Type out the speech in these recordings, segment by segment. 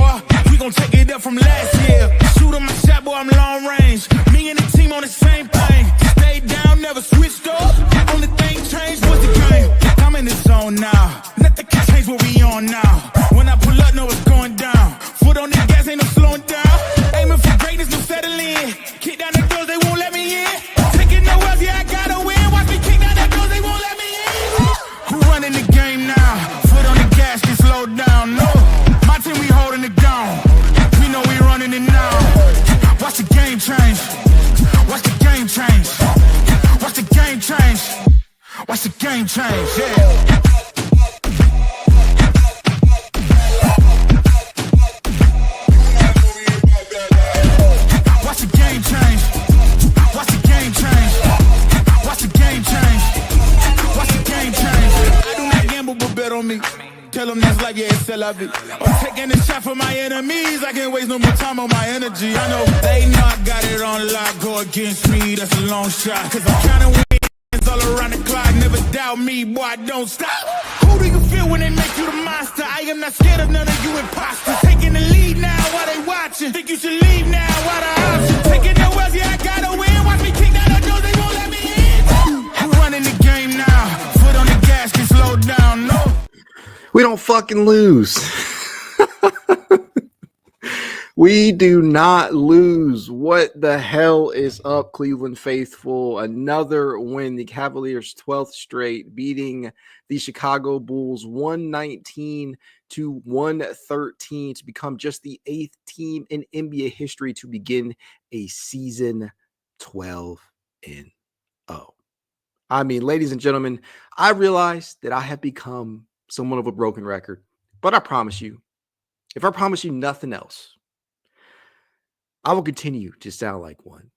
boy. We gon' take it up from last year. Shoot on my shot, boy, I'm long range. Me and the team on the same thing. Stayed down, never switched up. Only thing changed was the game. I'm in the zone now. Nothing can change what we on now. When I pull up, know it's going down. Foot on the gas, ain't no slowing down. Aiming for greatness, no settling. Kick down the doors, they won't let me in. Taking no L's, yeah, I gotta win. Watch me kick down the doors, they won't let me in. Who running the game now? Foot on the gas, can slow down. No, my team, we holding it down. We know we running it now. Watch the game change. Watch the game change. Watch the game change. Watch the game change, yeah. Watch the game change. Watch the game change. Watch the game change. Watch the game change. I do not gamble, but bet on me. Tell them that's like, yeah, it's still love it. I'm taking a shot for my enemies. I can't waste no more time on my energy. I know they know I got it on lock. Go against me, that's a long shot. Cause I'm counting wins all around the clock. Never doubt me, boy, I don't stop. Who do you feel when they make you the monster? I am not scared of none of you imposters. Taking the lead now while they watching. Think you should leave now while the option. Taking no L's, yeah, I gotta win. Watch me kick down the doors, they won't let me in. I'm running the game now. Foot on the gas, can slow down, no. We don't fucking lose. We do not lose. What the hell is up, Cleveland faithful? Another win. The Cavaliers' 12th straight, beating the Chicago Bulls 119 to 113 to become just the 8th team in NBA history to begin a season 12-0. I mean, ladies and gentlemen, I realize that I have become somewhat of a broken record, but I promise you, if I promise you nothing else, I will continue to sound like one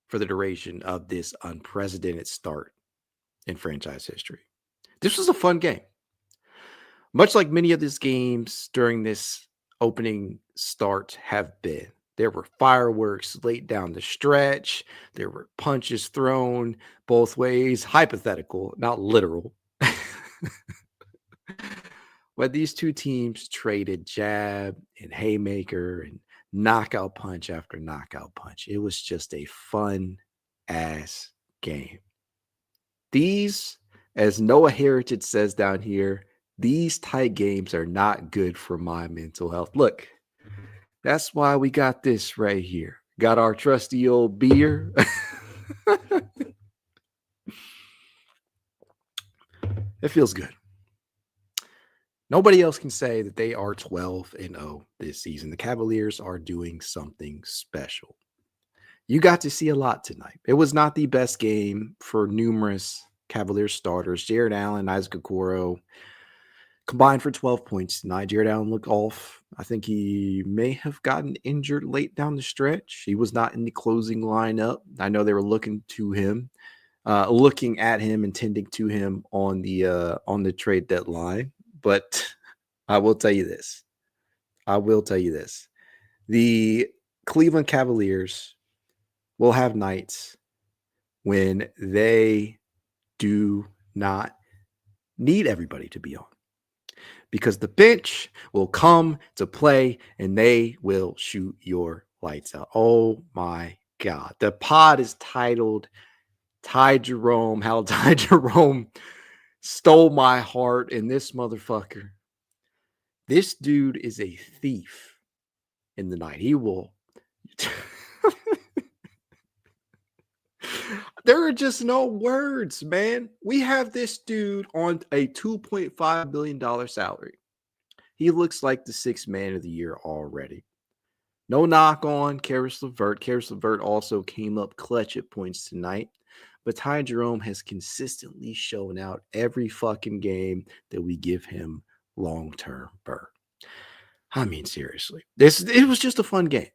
for the duration of this unprecedented start in franchise history. This was a fun game. Much like many of these games during this opening start have been. There were fireworks late down the stretch. There were punches thrown both ways. Hypothetical, not literal. But these two teams traded jab and haymaker and knockout punch after knockout punch. It was just a fun ass game. These, as Noah Heritage says down here, these tight games are not good for my mental health. Look, that's why we got this right here. Got our trusty old beer. It feels good. Nobody else can say that they are 12-0 this season. The Cavaliers are doing something special. You got to see a lot tonight. It was not the best game for numerous Cavaliers starters. Jarrett Allen, Isaac Okoro combined for 12 points tonight. Jarrett Allen looked off. I think he may have gotten injured late down the stretch. He was not in the closing lineup. I know they were looking at him and tending to him on the trade deadline. But I will tell you this. The Cleveland Cavaliers will have nights when they do not need everybody to be on, because the bench will come to play and they will shoot your lights out. Oh my God. The pod is titled Ty Jerome, how Ty Jerome stole my heart, and this motherfucker, this dude is a thief in the night. He will. There are just no words, man. We have this dude on a $2.5 billion salary. He looks like the sixth man of the year already. No knock on Caris LeVert. Caris LeVert also came up clutch at points tonight. But Ty Jerome has consistently shown out every fucking game that we give him long-term berth. I mean, seriously. It was just a fun game.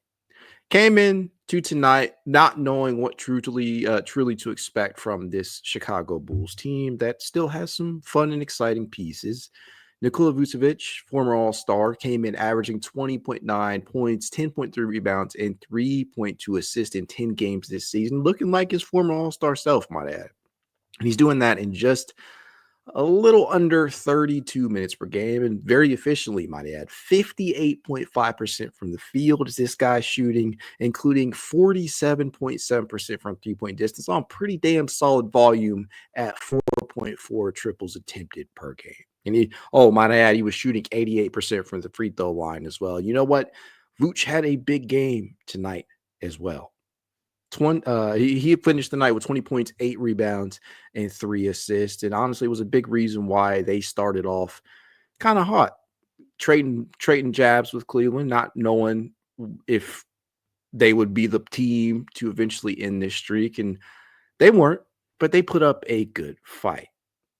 Came in to tonight not knowing what truly to expect from this Chicago Bulls team that still has some fun and exciting pieces. Nikola Vucevic, former All-Star, came in averaging 20.9 points, 10.3 rebounds, and 3.2 assists in 10 games this season, looking like his former All-Star self, might add. And he's doing that in just a little under 32 minutes per game, and very efficiently, might add. 58.5% from the field is this guy shooting, including 47.7% from three-point distance on pretty damn solid volume at 4.4 triples attempted per game. And might add, he was shooting 88% from the free throw line as well. You know what? Vooch had a big game tonight as well. He finished the night with 20 points, 8 rebounds, and 3 assists. And honestly, it was a big reason why they started off kind of hot, trading jabs with Cleveland, not knowing if they would be the team to eventually end this streak. And they weren't, but they put up a good fight.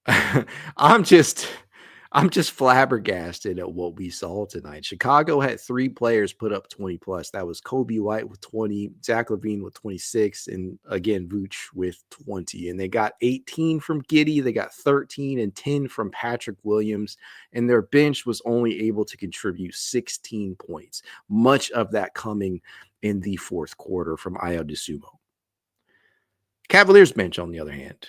I'm just flabbergasted at what we saw tonight. Chicago had 3 players put up 20 plus. That was Kobe White with 20, Zach LaVine with 26, and again, Vooch with 20. And they got 18 from Giddey, they got 13 and 10 from Patrick Williams, and their bench was only able to contribute 16 points, much of that coming in the fourth quarter from Ayo Dosunmu. Cavaliers bench, on the other hand,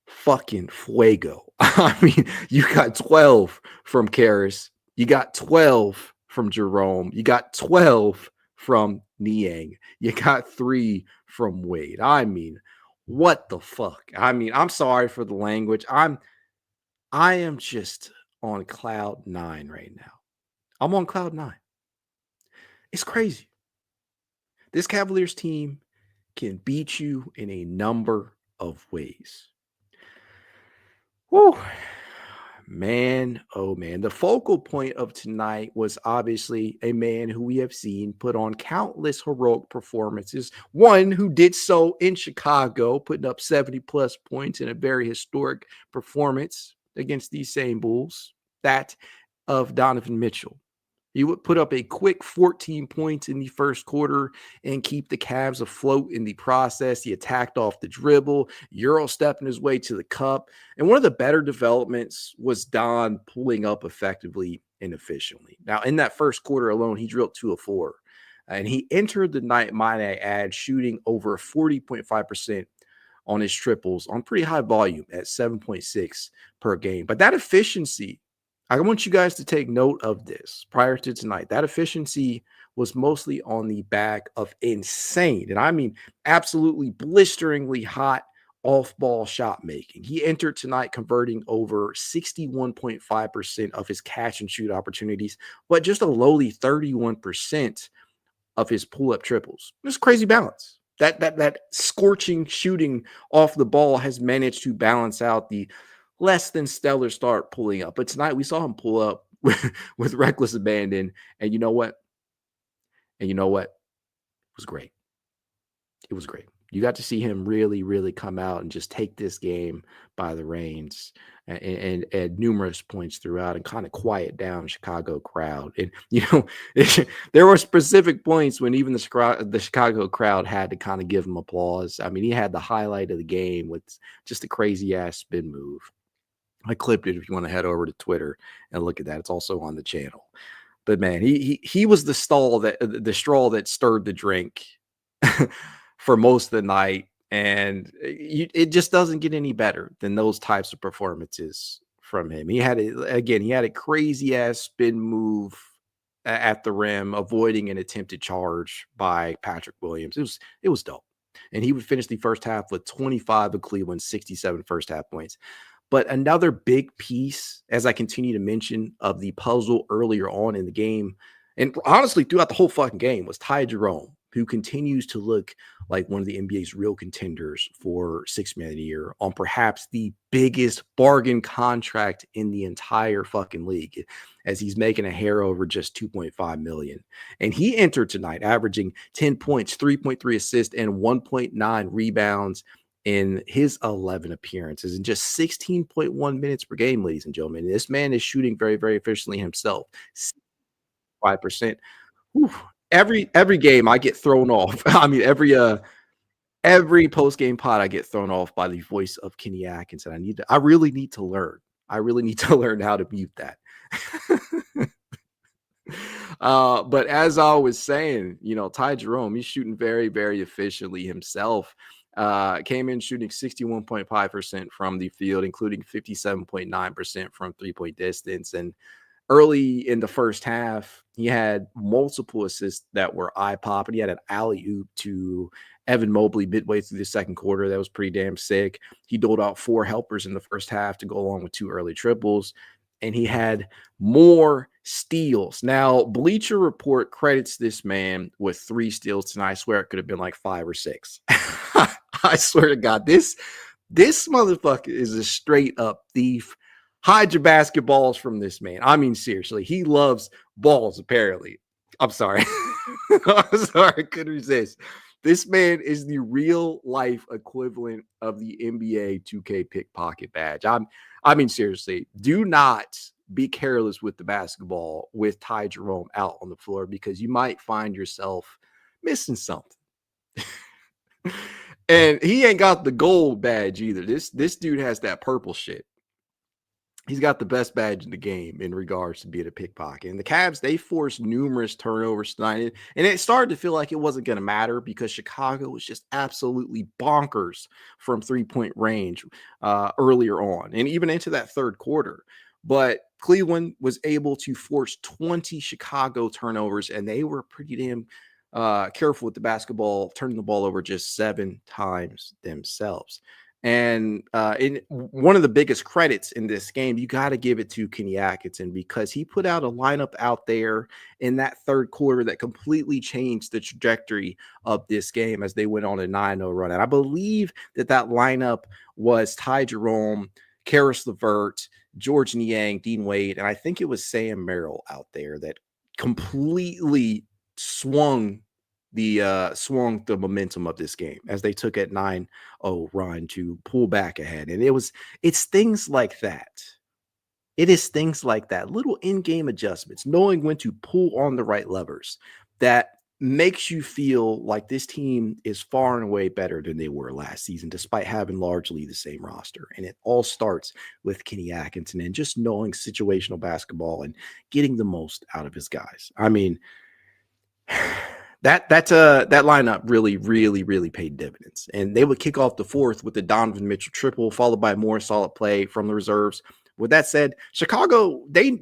fucking fuego. I mean, you got 12 from Karras, you got 12 from Jerome, you got 12 from Niang, you got 3 from Wade. I mean, what the fuck? I mean, I'm sorry for the language. I am just on cloud 9 right now. I'm on cloud 9. It's crazy. This Cavaliers team can beat you in a number of ways. Whew. Man, oh man. The focal point of tonight was obviously a man who we have seen put on countless heroic performances. One who did so in Chicago, putting up 70 plus points in a very historic performance against these same Bulls. That of Donovan Mitchell. He would put up a quick 14 points in the first quarter and keep the Cavs afloat in the process. He attacked off the dribble, Euro stepping his way to the cup. And one of the better developments was Don pulling up effectively and efficiently. Now, in that first quarter alone, he drilled 2 of 4. And he entered the night, might I add, shooting over 40.5% on his triples on pretty high volume at 7.6 per game. But that efficiency, I want you guys to take note of this prior to tonight. That efficiency was mostly on the back of insane, and I mean absolutely blisteringly hot off-ball shot making. He entered tonight converting over 61.5% of his catch and shoot opportunities, but just a lowly 31% of his pull-up triples. This is crazy balance. That scorching shooting off the ball has managed to balance out the less than stellar start pulling up. But tonight we saw him pull up with reckless abandon. And you know what? It was great. It was great. You got to see him really, really come out and just take this game by the reins and at numerous points throughout and kind of quiet down the Chicago crowd. And, there were specific points when even the Chicago crowd had to kind of give him applause. I mean, he had the highlight of the game with just a crazy ass spin move. I clipped it if you want to head over to Twitter and look at that. It's also on the channel. But man, he was the straw that stirred the drink for most of the night. And it just doesn't get any better than those types of performances from him. He had a crazy ass spin move at the rim, avoiding an attempted charge by Patrick Williams. It was dope. And he would finish the first half with 25 of Cleveland's 67 first half points. But another big piece, as I continue to mention, of the puzzle earlier on in the game, and honestly throughout the whole fucking game, was Ty Jerome, who continues to look like one of the NBA's real contenders for Sixth Man of the Year on perhaps the biggest bargain contract in the entire fucking league, as he's making a hair over just $2.5 million. And he entered tonight averaging 10 points, 3.3 assists, and 1.9 rebounds in his 11 appearances and just 16.1 minutes per game, ladies and gentlemen. This man is shooting very, very efficiently himself. 5%. Whew. Every game I get thrown off. I mean, every post-game pod I get thrown off by the voice of Kenny Atkinson. I really need to learn. I really need to learn how to mute that. But as I was saying, Ty Jerome, he's shooting very, very efficiently himself. Came in shooting 61.5% from the field, including 57.9% from three-point distance. And early in the first half, he had multiple assists that were eye-popping. He had an alley-oop to Evan Mobley midway through the second quarter. That was pretty damn sick. He doled out 4 helpers in the first half to go along with 2 early triples. And he had more steals. Now, Bleacher Report credits this man with 3 steals tonight. I swear it could have been like 5 or 6. I swear to God, this motherfucker is a straight up thief. Hide your basketballs from this man. I mean, seriously, he loves balls, apparently. I'm sorry. I'm sorry, I couldn't resist. This man is the real life equivalent of the NBA 2K pickpocket badge. I mean, seriously, do not be careless with the basketball with Ty Jerome out on the floor, because you might find yourself missing something. And he ain't got the gold badge either. This dude has that purple shit. He's got the best badge in the game in regards to being a pickpocket. And the Cavs, they forced numerous turnovers tonight. And it started to feel like it wasn't going to matter because Chicago was just absolutely bonkers from three-point range earlier on and even into that third quarter. But Cleveland was able to force 20 Chicago turnovers, and they were pretty damn careful with the basketball, turning the ball over just 7 times themselves. And in one of the biggest credits in this game, you got to give it to Kenny Atkinson, because he put out a lineup out there in that third quarter that completely changed the trajectory of this game as they went on a 9-0 run. And I believe that lineup was Ty Jerome, Karis LeVert, George Niang, Dean Wade, and I think it was Sam Merrill out there that completely swung the momentum of this game as they took a 9-0 run to pull back ahead. And it's things like that. It is things like that, little in-game adjustments, knowing when to pull on the right levers, that makes you feel like this team is far and away better than they were last season, despite having largely the same roster. And it all starts with Kenny Atkinson and just knowing situational basketball and getting the most out of his guys. I mean, that lineup really paid dividends. And they would kick off the fourth with the Donovan Mitchell triple, followed by more solid play from the reserves. With that said, Chicago, they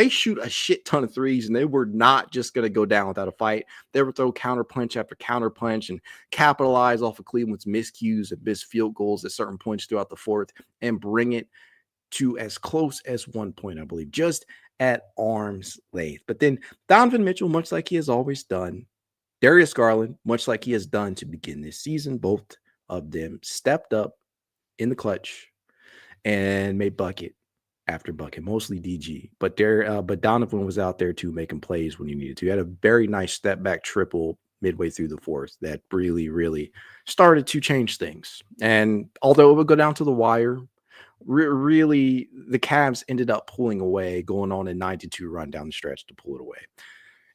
shoot a shit ton of threes, and they were not just going to go down without a fight. They would throw counter punch after counter punch and capitalize off of Cleveland's miscues and missed field goals at certain points throughout the fourth and bring it to as close as 1 point, I believe, just at arm's length. But then Donovan Mitchell, much like he has always done, Darius Garland, much like he has done to begin this season, both of them stepped up in the clutch and made bucket after bucket, mostly DG. But Donovan was out there too, making plays when he needed to. He had a very nice step back triple midway through the fourth that really started to change things. And although it would go down to the wire, really the Cavs ended up pulling away, going on a 9-2 run down the stretch to pull it away.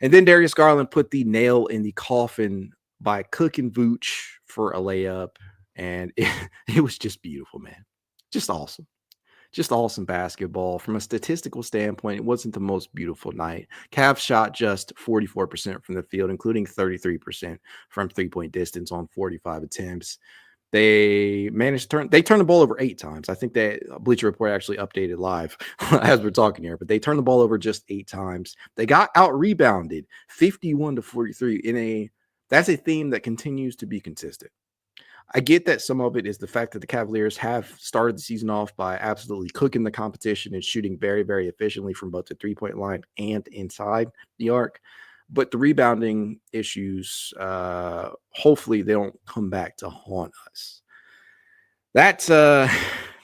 And then Darius Garland put the nail in the coffin by cooking Vooch for a layup. And it was just beautiful, man. Just awesome. Just awesome basketball. From a statistical standpoint, it wasn't the most beautiful night. Cavs shot just 44% from the field, including 33% from three-point distance on 45 attempts. They managed to turn the ball over 8 times. I think that Bleacher Report actually updated live as we're talking here, but they turned the ball over just 8 times. They got out-rebounded 51-43 that's a theme that continues to be consistent. I get that some of it is the fact that the Cavaliers have started the season off by absolutely cooking the competition and shooting very efficiently from both the three-point line and inside the arc. But the rebounding issues, hopefully they don't come back to haunt us. That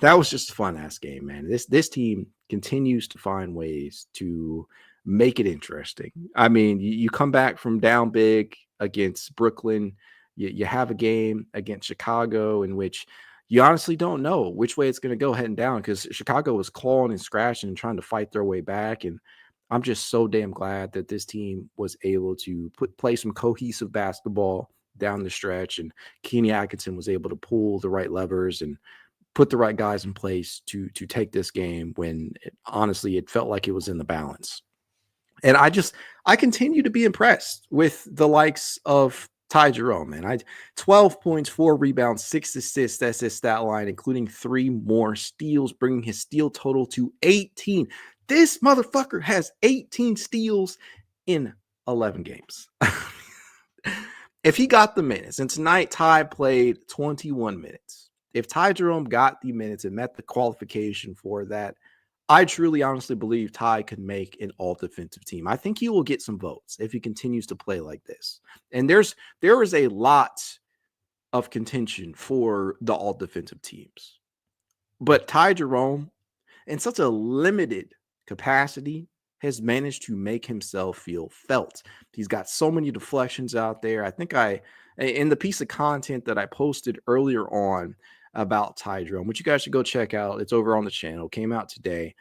was just a fun-ass game, man. This team continues to find ways to make it interesting. I mean, you come back from down big against Brooklyn. You have a game against Chicago in which you honestly don't know which way it's going to go heading down, because Chicago was clawing and scratching and trying to fight their way back. And I'm just so damn glad that this team was able to play some cohesive basketball down the stretch, and Kenny Atkinson was able to pull the right levers and put the right guys in place to take this game when honestly it felt like it was in the balance. And I continue to be impressed with the likes of Ty Jerome, man. 12 points, 4 rebounds, 6 assists. That's his stat line, including 3 more steals, bringing his steal total to 18. This motherfucker has 18 steals in 11 games. If he got the minutes, and tonight Ty played 21 minutes. If Ty Jerome got the minutes and met the qualification for that, I truly, honestly believe Ty could make an all-defensive team. I think he will get some votes if he continues to play like this. And there is a lot of contention for the all-defensive teams. But Ty Jerome, in such a limited capacity, has managed to make himself feel felt. He's got so many deflections out there. I think in the piece of content that I posted earlier on about Ty Jerome, which you guys should go check out. It's over on the channel. Came out today.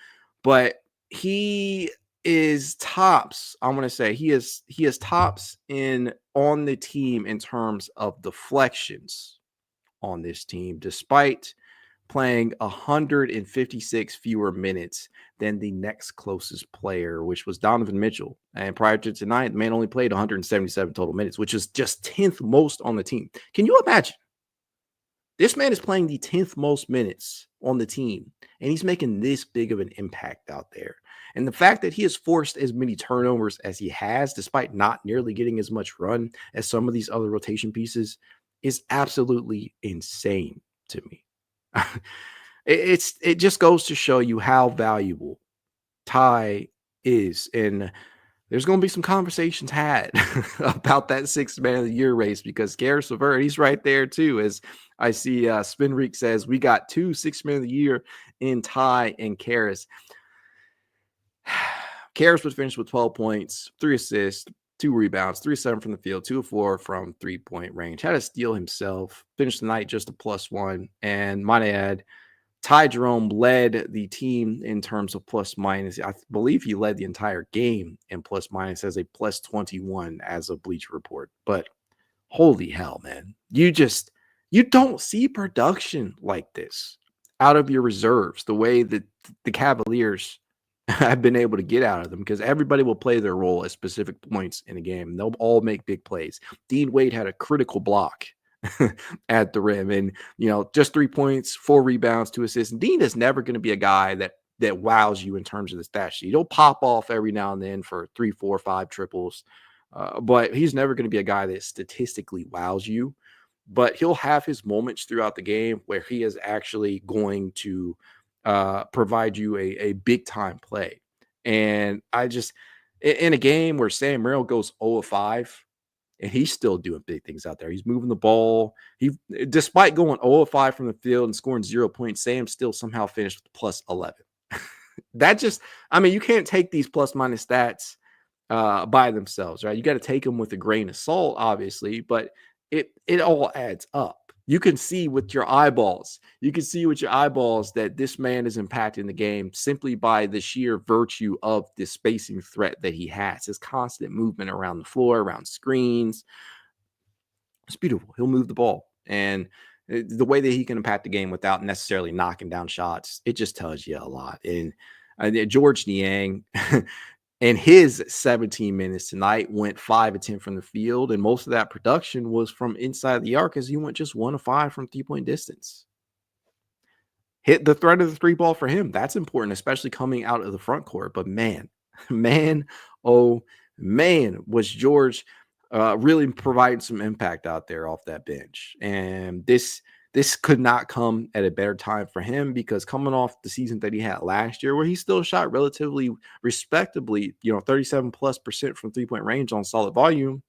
But he is tops. I'm going to say he is tops on the team in terms of deflections on this team, despite playing 156 fewer minutes than the next closest player, which was Donovan Mitchell. And prior to tonight, the man only played 177 total minutes, which is just 10th most on the team. Can you imagine? This man is playing the 10th most minutes on the team, and he's making this big of an impact out there. And the fact that he has forced as many turnovers as he has, despite not nearly getting as much run as some of these other rotation pieces, is absolutely insane to me. It just goes to show you how valuable Ty is. And there's going to be some conversations had about that 6th man of the year race, because Caris LeVert, he's right there too. As I see Spinreek says, we got 2 6th man of the year in Ty and Caris. Caris would finish with 12 points, 3 assists, 2 rebounds, 3-7 from the field, 2 of 4 from 3-point range. Had a steal himself, finished the night just a +1. And might I add, Ty Jerome led the team in terms of plus minus. I believe he led the entire game in plus minus as a +21 as a Bleacher Report. But holy hell, man. You don't see production like this out of your reserves, the way that the Cavaliers have been able to get out of them, because everybody will play their role at specific points in a game. They'll all make big plays. Dean Wade had a critical block at the rim, and just 3 points, 4 rebounds, 2 assists. And Dean is never going to be a guy that wows you in terms of the stat sheet. He'll pop off every now and then for 3, 4, 5 triples, but he's never going to be a guy that statistically wows you. But he'll have his moments throughout the game where he is actually going to provide you a big time play. And in a game where Sam Merrill goes 0 of 5, and he's still doing big things out there. He's moving the ball. Despite going 0 of 5 from the field and scoring 0 points, Sam still somehow finished with +11. You can't take these plus minus stats by themselves, right? You got to take them with a grain of salt, obviously, but it all adds up. You can see with your eyeballs. That this man is impacting the game simply by the sheer virtue of the spacing threat that he has. His constant movement around the floor, around screens. It's beautiful. He'll move the ball. And the way that he can impact the game without necessarily knocking down shots, it just tells you a lot. And George Niang, in his 17 minutes tonight, went 5 of 10 from the field, and most of that production was from inside the arc, as he went just 1 of 5 from 3-point distance. Hit the threat of the 3 ball for him. That's important, especially coming out of the front court. But man, oh man, was George really providing some impact out there off that bench. And this could not come at a better time for him, because coming off the season that he had last year, where he still shot relatively respectably, 37+% from 3-point range on solid volume,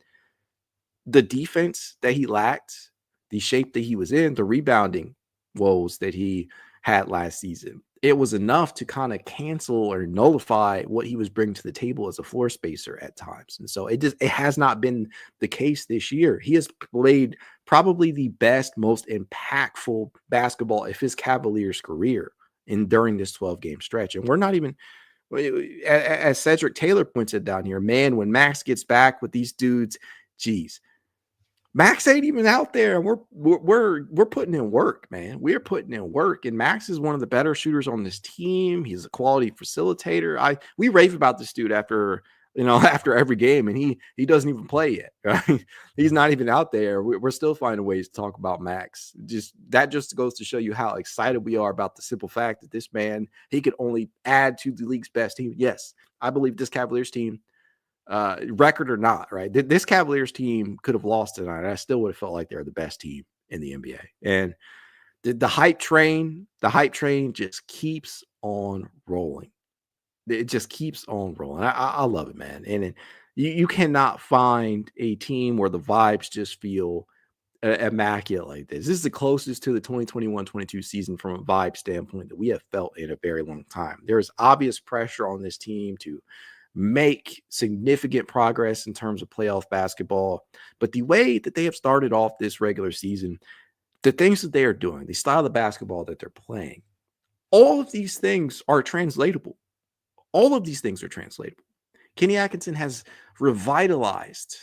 the defense that he lacked, the shape that he was in, the rebounding woes that he had last season, it was enough to kind of cancel or nullify what he was bringing to the table as a floor spacer at times. And so it has not been the case this year. He has played probably the best, most impactful basketball of his Cavaliers career during this 12-game stretch. And we're not even, as Cedric Taylor points it down here, man, when Max gets back with these dudes, geez, Max ain't even out there, and we're putting in work, man. We're putting in work, and Max is one of the better shooters on this team. He's a quality facilitator. We rave about this dude after after every game, and he doesn't even play yet. Right? He's not even out there. We're still finding ways to talk about Max. That just goes to show you how excited we are about the simple fact that this man, he could only add to the league's best team. Yes, I believe this Cavaliers team, record or not, right? This Cavaliers team could have lost tonight. I still would have felt like they're the best team in the NBA. And the hype train just keeps on rolling. It just keeps on rolling. I love it, man. And you cannot find a team where the vibes just feel immaculate like this. This is the closest to the 2021-22 season from a vibe standpoint that we have felt in a very long time. There is obvious pressure on this team to make significant progress in terms of playoff basketball. But the way that they have started off this regular season, the things that they are doing, the style of basketball that they're playing, all of these things are translatable. All of these things are translatable. Kenny Atkinson has revitalized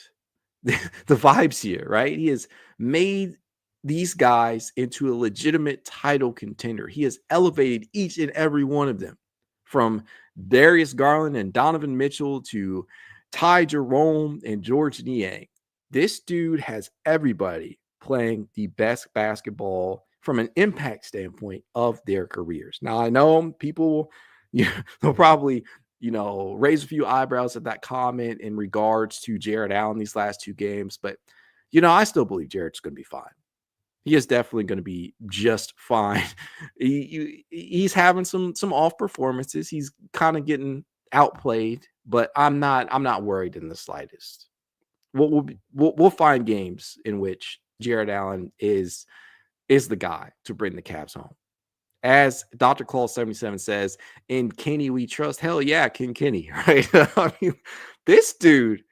the vibes here, right? He has made these guys into a legitimate title contender. He has elevated each and every one of them, from Darius Garland and Donovan Mitchell to Jerome and George Niang. This dude has everybody playing the best basketball from an impact standpoint of their careers. Now, I know people, they'll probably, raise a few eyebrows at that comment in regards to Jarrett Allen these last two games, but, I still believe Jarrett's going to be fine. He is definitely going to be just fine. He's having some off performances. He's kind of getting outplayed, but I'm not worried in the slightest. We'll find games in which Jarrett Allen is the guy to bring the Cavs home. As Dr. Claus 77 says, in Kenny we trust. Hell yeah, King Kenny, right? I mean, this dude,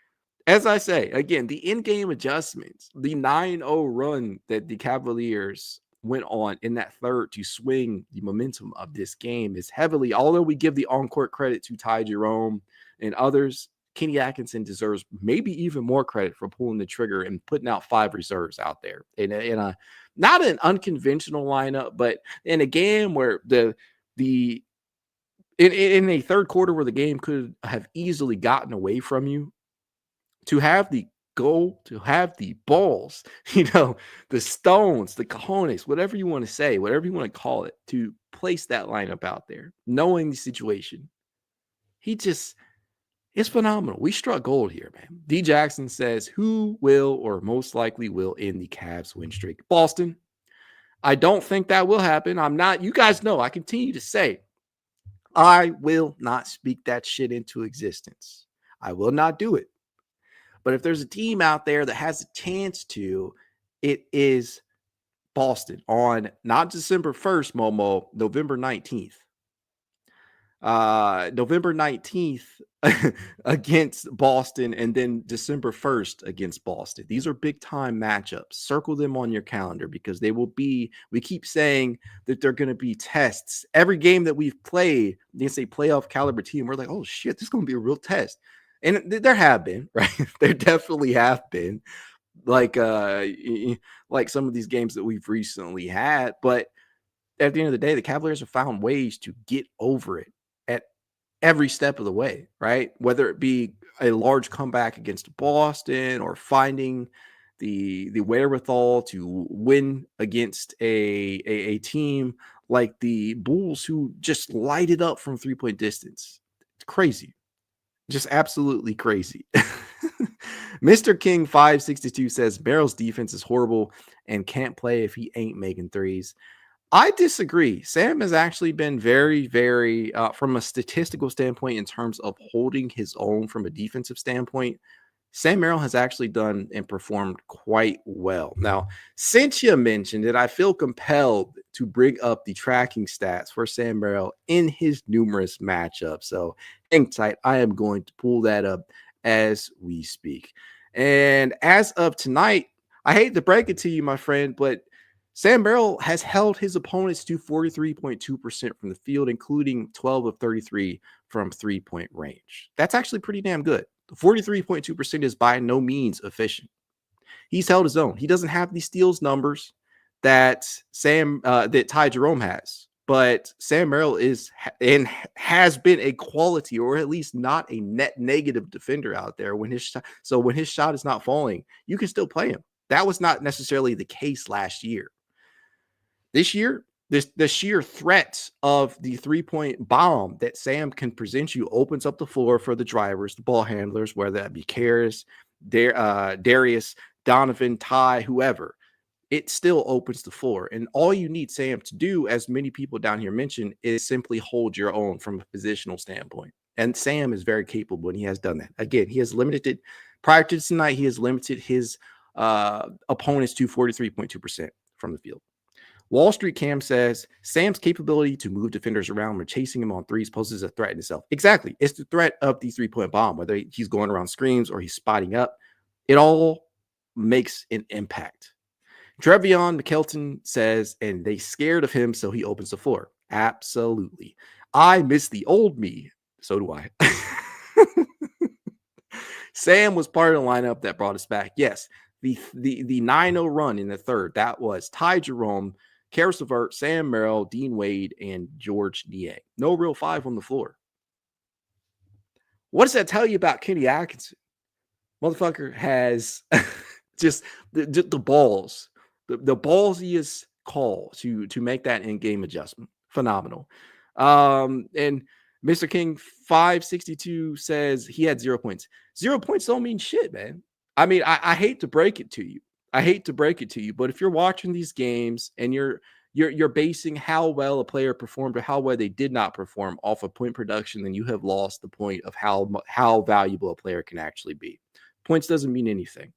as I say, again, the in-game adjustments, the 9-0 run that the Cavaliers went on in that third to swing the momentum of this game is heavily, although we give the on-court credit to Jerome and others, Kenny Atkinson deserves maybe even more credit for pulling the trigger and putting out 5 reserves out there in a not an unconventional lineup, but in a game where in a third quarter where the game could have easily gotten away from you, to have the goal, to have the balls, the stones, the cojones, whatever you want to say, whatever you want to call it, to place that lineup out there, knowing the situation, it's phenomenal. We struck gold here, man. D. Jackson says, who will or most likely will end the Cavs win streak? Boston. I don't think that will happen. You guys know, I continue to say, I will not speak that shit into existence. I will not do it. But if there's a team out there that has a chance to, it is Boston on not December 1st, Momo, November 19th. November 19th against Boston, and then December 1st against Boston. These are big time matchups. Circle them on your calendar because they will be, we keep saying that they're going to be tests. Every game that we've played against a playoff caliber team, we're like, oh shit, this is going to be a real test. And there have been, right? There definitely have been, like some of these games that we've recently had. But at the end of the day, the Cavaliers have found ways to get over it at every step of the way, right? Whether it be a large comeback against Boston or finding the wherewithal to win against a team like the Bulls, who just light it up from 3-point distance. It's crazy. Just absolutely crazy. Mr. King 562 says Merrill's defense is horrible and can't play if he ain't making threes. I disagree. Sam has actually been very, very, from a statistical standpoint, in terms of holding his own from a defensive standpoint, Sam Merrill has actually done and performed quite well. Now, since you mentioned it, I feel compelled to bring up the tracking stats for Sam Merrill in his numerous matchups. So hang tight. I am going to pull that up as we speak. And as of tonight, I hate to break it to you, my friend, but Sam Merrill has held his opponents to 43.2% from the field, including 12 of 33 from 3-point range. That's actually pretty damn good. 43.2% is by no means efficient. He's held his own. He doesn't have the steals numbers that Jerome has, But Sam Merrill is and has been a quality, or at least not a net negative defender out there when his shot. So when his shot is not falling, you can still play him. That was not necessarily the case last year. This year, the sheer threat of the 3-point bomb that Sam can present you opens up the floor for the drivers, the ball handlers, whether that be Karis, Darius, Donovan, Ty, whoever. It still opens the floor. And all you need Sam to do, as many people down here mentioned, is simply hold your own from a positional standpoint. And Sam is very capable, and he has done that. Again, he has limited prior to tonight, he has limited his opponents to 43.2% from the field. Wall Street Cam says Sam's capability to move defenders around when chasing him on threes poses a threat in itself. Exactly. It's the threat of the 3-point bomb, whether he's going around screens or he's spotting up. It all makes an impact. Trevion McKelton says, and they scared of him, so he opens the floor. Absolutely. I miss the old me. So do I. Sam was part of the lineup that brought us back. Yes, the 9-0 run in the third, that was Ty Jerome, Karis LeVert, Sam Merrill, Dean Wade, and George Niang. No real 5 on the floor. What does that tell you about Kenny Atkinson? Motherfucker has just the balls. The ballsiest call to make that in-game adjustment. Phenomenal. And Mr. King 562 says he had 0 points. 0 points don't mean shit, man. I mean, I hate to break it to you. But if you're watching these games and you're basing how well a player performed or how well they did not perform off of point production, then you have lost the point of how valuable a player can actually be. Points doesn't mean anything.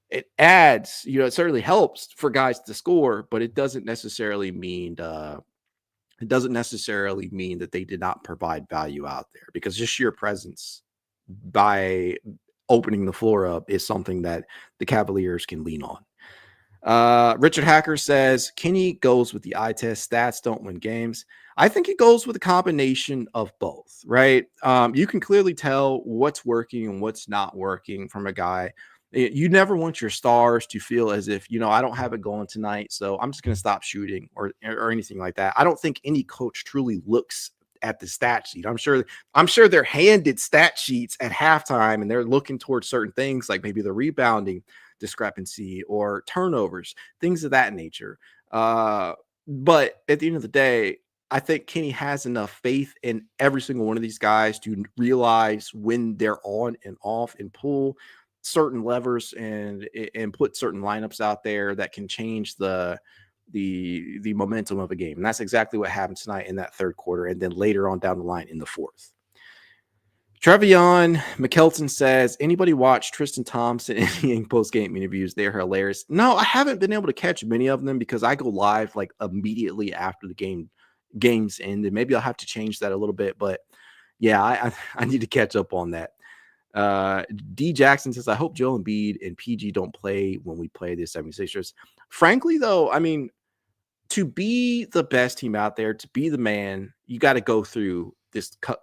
It adds, it certainly helps for guys to score, but it doesn't necessarily mean that they did not provide value out there, because just sheer presence by opening the floor up is something that the Cavaliers can lean on. Richard Hacker says Kenny goes with the eye test. Stats don't win games. I think it goes with a combination of both, right? You can clearly tell what's working and what's not working from a guy. You never want your stars to feel as if, I don't have it going tonight, so I'm just going to stop shooting or anything like that. I don't think any coach truly looks at the stat sheet. I'm sure they're handed stat sheets at halftime and they're looking towards certain things like maybe the rebounding discrepancy or turnovers, things of that nature. But at the end of the day, I think Kenny has enough faith in every single one of these guys to realize when they're on and off and pull certain levers and put certain lineups out there that can change the momentum of a game. And that's exactly what happened tonight in that third quarter, and then later on down the line in the fourth. Trevion McKelton says, anybody watch Tristan Thompson and post-game interviews? They're hilarious. No, I haven't been able to catch many of them because I go live like immediately after the games end, and maybe I'll have to change that a little bit. But yeah, I need to catch up on that. D Jackson says, I hope Joel Embiid and PG don't play when we play the 76ers. Frankly, though, I mean, to be the best team out there, to be the man, you got to go through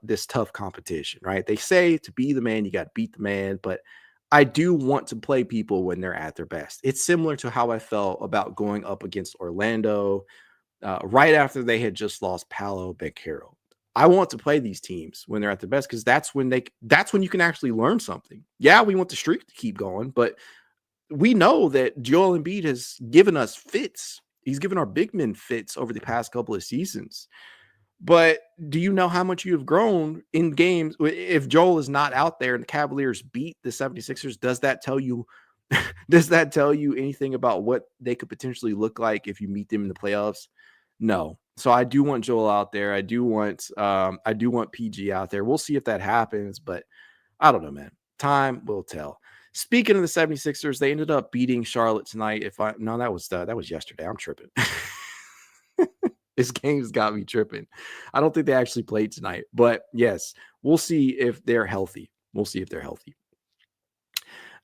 this tough competition, right? They say to be the man, you got to beat the man, but I do want to play people when they're at their best. It's similar to how I felt about going up against Orlando right after they had just lost Paolo Banchero. I want to play these teams when they're at their best, because that's when you can actually learn something. Yeah, we want the streak to keep going, but we know that Joel Embiid has given us fits. He's given our big men fits over the past couple of seasons. But do you know how much you have grown in games? If Joel is not out there and the Cavaliers beat the 76ers, does that tell you anything about what they could potentially look like if you meet them in the playoffs? No. So I do want Joel out there. I do want PG out there. We'll see if that happens, but I don't know, man. Time will tell. Speaking of the 76ers, they ended up beating Charlotte tonight. That was yesterday. I'm tripping. This game's got me tripping. I don't think they actually played tonight, but yes, we'll see if they're healthy.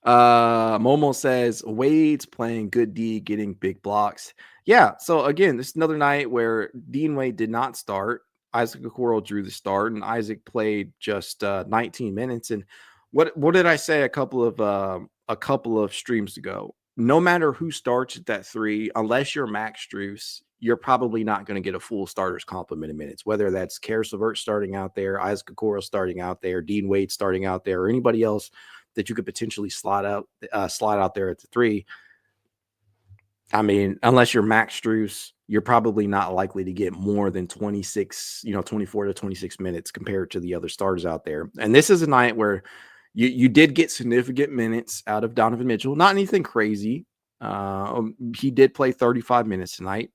Momo says Wade's playing good D, getting big blocks. Yeah. So again, this is another night where Dean Wade did not start. Isaac Okoro drew the start, and Isaac played just 19 minutes. And what did I say a couple of streams ago? No matter who starts at that 3, unless you're Max Strus, you're probably not going to get a full starter's complement of minutes, whether that's Karis LeVert starting out there, Isaac Okoro starting out there, Dean Wade starting out there, or anybody else that you could potentially slide out there at the 3. I mean, unless you're Max Strus, you're probably not likely to get more than 26, 24 to 26 minutes compared to the other starters out there. And this is a night where you did get significant minutes out of Donovan Mitchell. Not anything crazy. He did play 35 minutes tonight.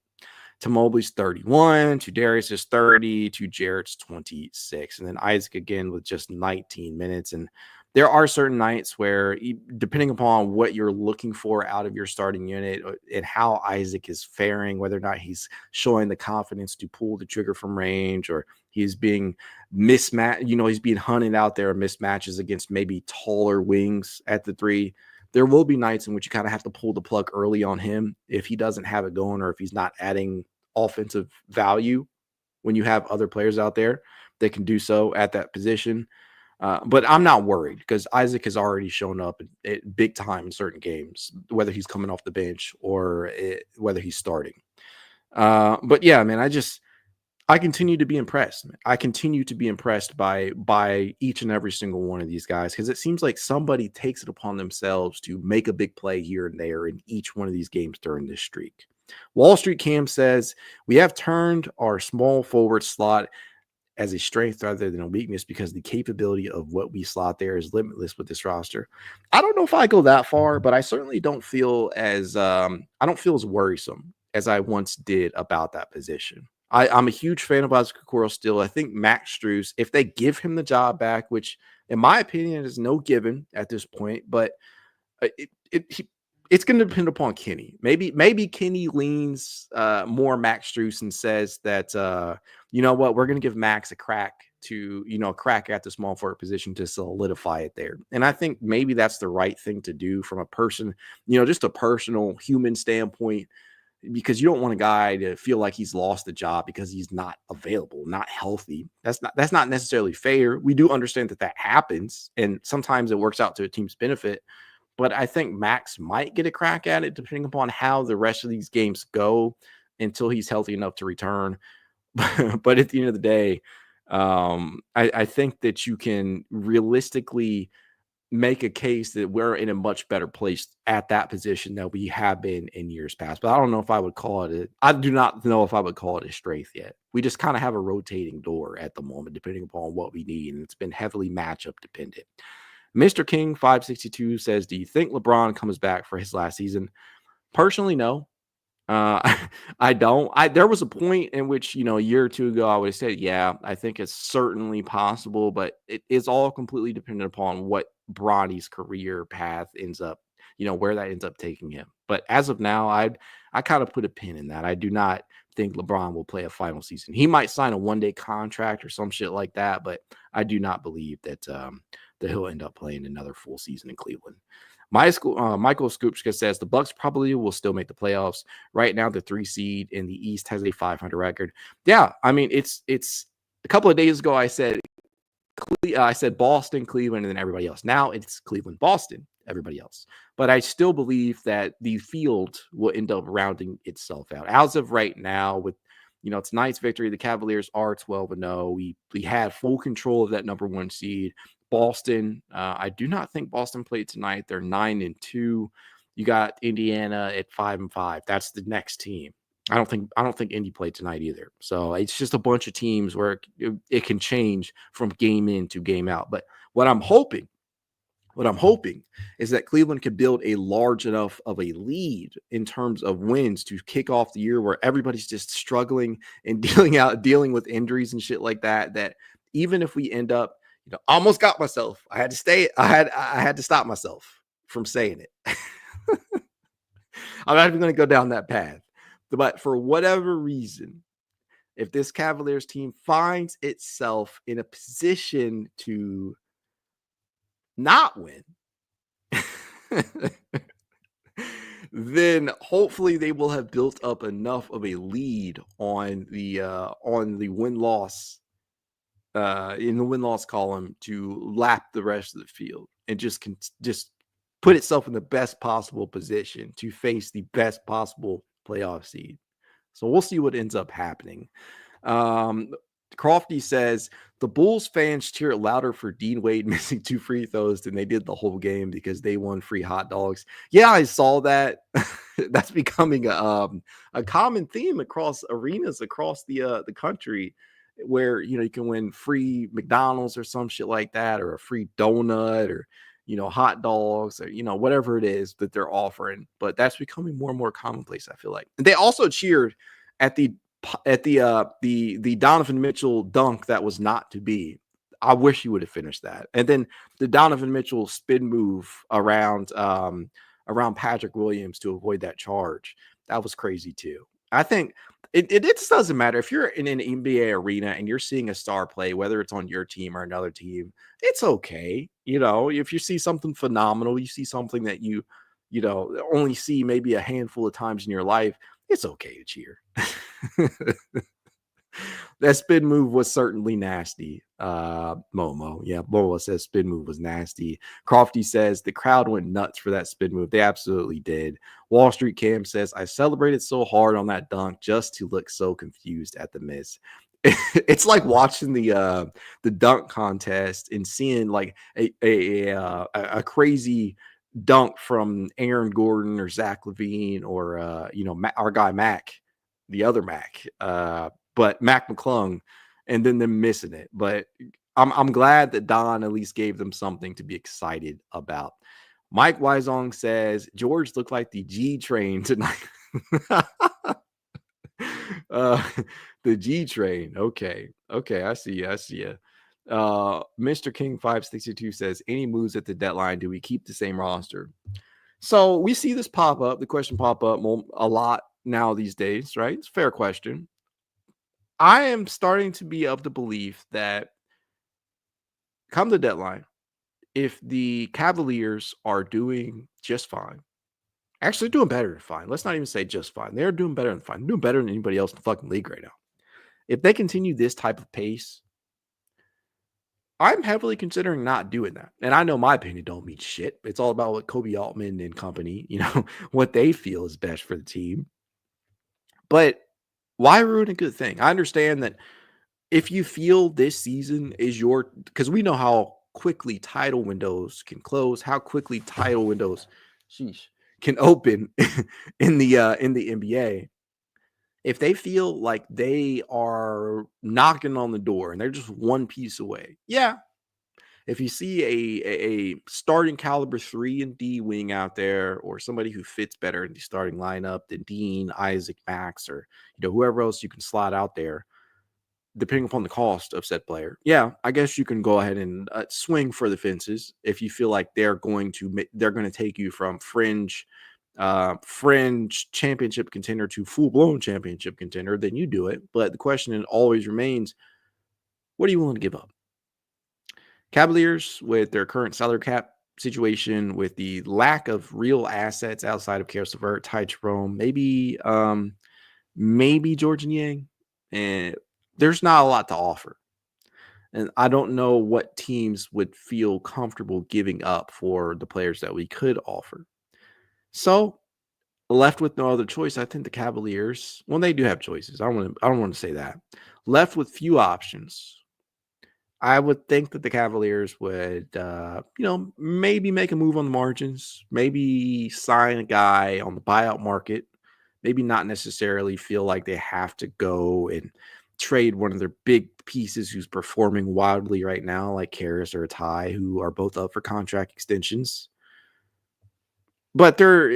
To Mobley's 31, to Darius is 30, to Jarrett's 26. And then Isaac again with just 19 minutes. And there are certain nights where, depending upon what you're looking for out of your starting unit and how Isaac is faring, whether or not he's showing the confidence to pull the trigger from range, or he's being mismatched, he's being hunted out there in mismatches against maybe taller wings at the 3. There will be nights in which you kind of have to pull the plug early on him if he doesn't have it going, or if he's not adding offensive value when you have other players out there that can do so at that position. But I'm not worried because Isaac has already shown up at big time in certain games, whether he's coming off the bench or whether he's starting. But yeah, man, I continue to be impressed. I continue to be impressed by each and every single one of these guys, because it seems like somebody takes it upon themselves to make a big play here and there in each one of these games during this streak. Wall Street Cam says, we have turned our small forward slot as a strength rather than a weakness because the capability of what we slot there is limitless with this roster. I don't know if I go that far, but I certainly don't feel as worrisome as I once did about that position. I'm a huge fan of Isaac Okoro still. I think Max Strus, if they give him the job back, which in my opinion is no given at this point, but it's going to depend upon Kenny. Maybe Kenny leans more Max Strus and says that, you know what, we're going to give Max a crack at the small forward position to solidify it there. And I think maybe that's the right thing to do from a person, just a personal human standpoint, because you don't want a guy to feel like he's lost the job because he's not available, not healthy. That's not necessarily fair. We do understand that happens, and sometimes it works out to a team's benefit. But I think Max might get a crack at it depending upon how the rest of these games go until he's healthy enough to return. But at the end of the day, I think that you can realistically make a case that we're in a much better place at that position than we have been in years past. But I don't know if I would call it I do not know if I would call it a strength yet. We just kind of have a rotating door at the moment, depending upon what we need. And it's been heavily matchup dependent. Mr. King 562 says, do you think LeBron comes back for his last season? Personally, no. I don't. There was a point in which, a year or two ago, I would have said, yeah, I think it's certainly possible, but it is all completely dependent upon what Bronny's career path ends up, where that ends up taking him. But as of now, I kind of put a pin in that. I do not think LeBron will play a final season. He might sign a one-day contract or some shit like that, but I do not believe that he'll end up playing another full season in Cleveland. Michael Skupchka says the Bucks probably will still make the playoffs. Right now, the 3 seed in the East has a 500 record. Yeah, I mean, it's a couple of days ago I said Boston, Cleveland, and then everybody else. Now it's Cleveland, Boston, everybody else. But I still believe that the field will end up rounding itself out. As of right now, with tonight's victory, the Cavaliers are 12-0. We had full control of that number 1 seed. Boston, I do not think Boston played tonight. They're 9-2. You got Indiana at 5-5. That's the next team. I don't think Indy played tonight either. So it's just a bunch of teams where it can change from game in to game out. But what I'm hoping is that Cleveland could build a large enough of a lead in terms of wins to kick off the year where everybody's just struggling and dealing with injuries and shit like that. That even if we end up, almost got myself. I had to stop myself from saying it. I'm not even going to go down that path. But for whatever reason, if this Cavaliers team finds itself in a position to not win, then hopefully they will have built up enough of a lead on the win-loss in the win-loss column to lap the rest of the field and just put itself in the best possible position to face the best possible playoff seed. So we'll see what ends up happening. Crofty says the Bulls fans cheer louder for Dean Wade missing 2 free throws than they did the whole game because they won free hot dogs. Yeah, I saw that. That's becoming a common theme across arenas across the country, where you can win free McDonald's or some shit like that, or a free donut, or hot dogs, or whatever it is that they're offering. But that's becoming more and more commonplace, I feel like. And they also cheered at the Donovan Mitchell dunk that was not to be. I wish he would have finished that. And then the Donovan Mitchell spin move around Patrick Williams to avoid that charge. That was crazy too. I think it just doesn't matter if you're in an NBA arena and you're seeing a star play, whether it's on your team or another team. It's okay. If you see something phenomenal, you see something that you only see maybe a handful of times in your life, it's okay to cheer. That spin move was certainly nasty. Momo. Yeah, Momo says spin move was nasty. Crofty says the crowd went nuts for that spin move. They absolutely did. Wall Street Cam says, I celebrated so hard on that dunk just to look so confused at the miss. It's like watching the dunk contest and seeing like a crazy dunk from Aaron Gordon or Zach LaVine or our guy Mac, the other Mac, but Mac McClung, and then them missing it. But I'm glad that Don at least gave them something to be excited about. Mike Wizong says George looked like the G train tonight. The G train. Okay, I see you. Mr. King 562 says, any moves at the deadline? Do we keep the same roster? So we see this pop up, the question pop up a lot now these days, right? It's a fair question. I am starting to be of the belief that come the deadline, if the Cavaliers are doing just fine, actually doing better than fine, let's not even say just fine. They're doing better than fine, doing better than anybody else in the fucking league right now. If they continue this type of pace, I'm heavily considering not doing that. And I know my opinion don't mean shit. It's all about what Kobe Altman and company, what they feel is best for the team. But why ruin a good thing? I understand that if you feel this season is because we know how quickly title windows can close, how quickly title windows can open in the NBA. If they feel like they are knocking on the door and they're just one piece away, yeah. If you see a starting caliber 3 and D wing out there, or somebody who fits better in the starting lineup than Dean, Isaac, Max, or whoever else you can slot out there, depending upon the cost of said player, yeah, I guess you can go ahead and swing for the fences if you feel like they're going to take you from fringe championship contender to full-blown championship contender. Then you do it. But the question always remains, what are you willing to give up? Cavaliers, with their current salary cap situation, with the lack of real assets outside of Caris LeVert, Ty Jerome, maybe George Niang, and there's not a lot to offer. And I don't know what teams would feel comfortable giving up for the players that we could offer. So, left with no other choice, I think the Cavaliers, well, they do have choices. I don't want to say that. Left with few options, I would think that the Cavaliers would, maybe make a move on the margins, maybe sign a guy on the buyout market, maybe not necessarily feel like they have to go and trade one of their big pieces who's performing wildly right now, like Caris or Ty, who are both up for contract extensions. But they're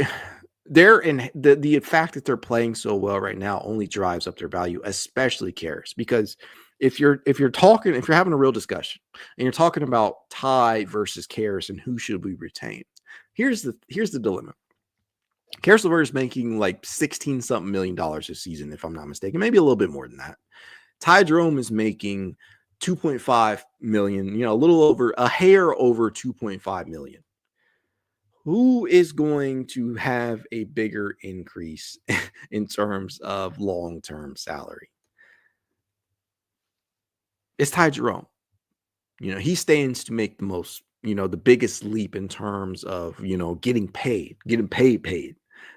in the fact that they're playing so well right now only drives up their value, especially Caris, because if you're having a real discussion and you're talking about Ty versus Caris and who should we retain, here's the dilemma. Caris LeVert is making like $16-something million this season, if I'm not mistaken, maybe a little bit more than that. Ty Jerome is making $2.5 million, a little over, a hair over $2.5 million. Who is going to have a bigger increase in terms of long-term salary? It's Ty Jerome. He stands to make the most, the biggest leap in terms of, getting paid,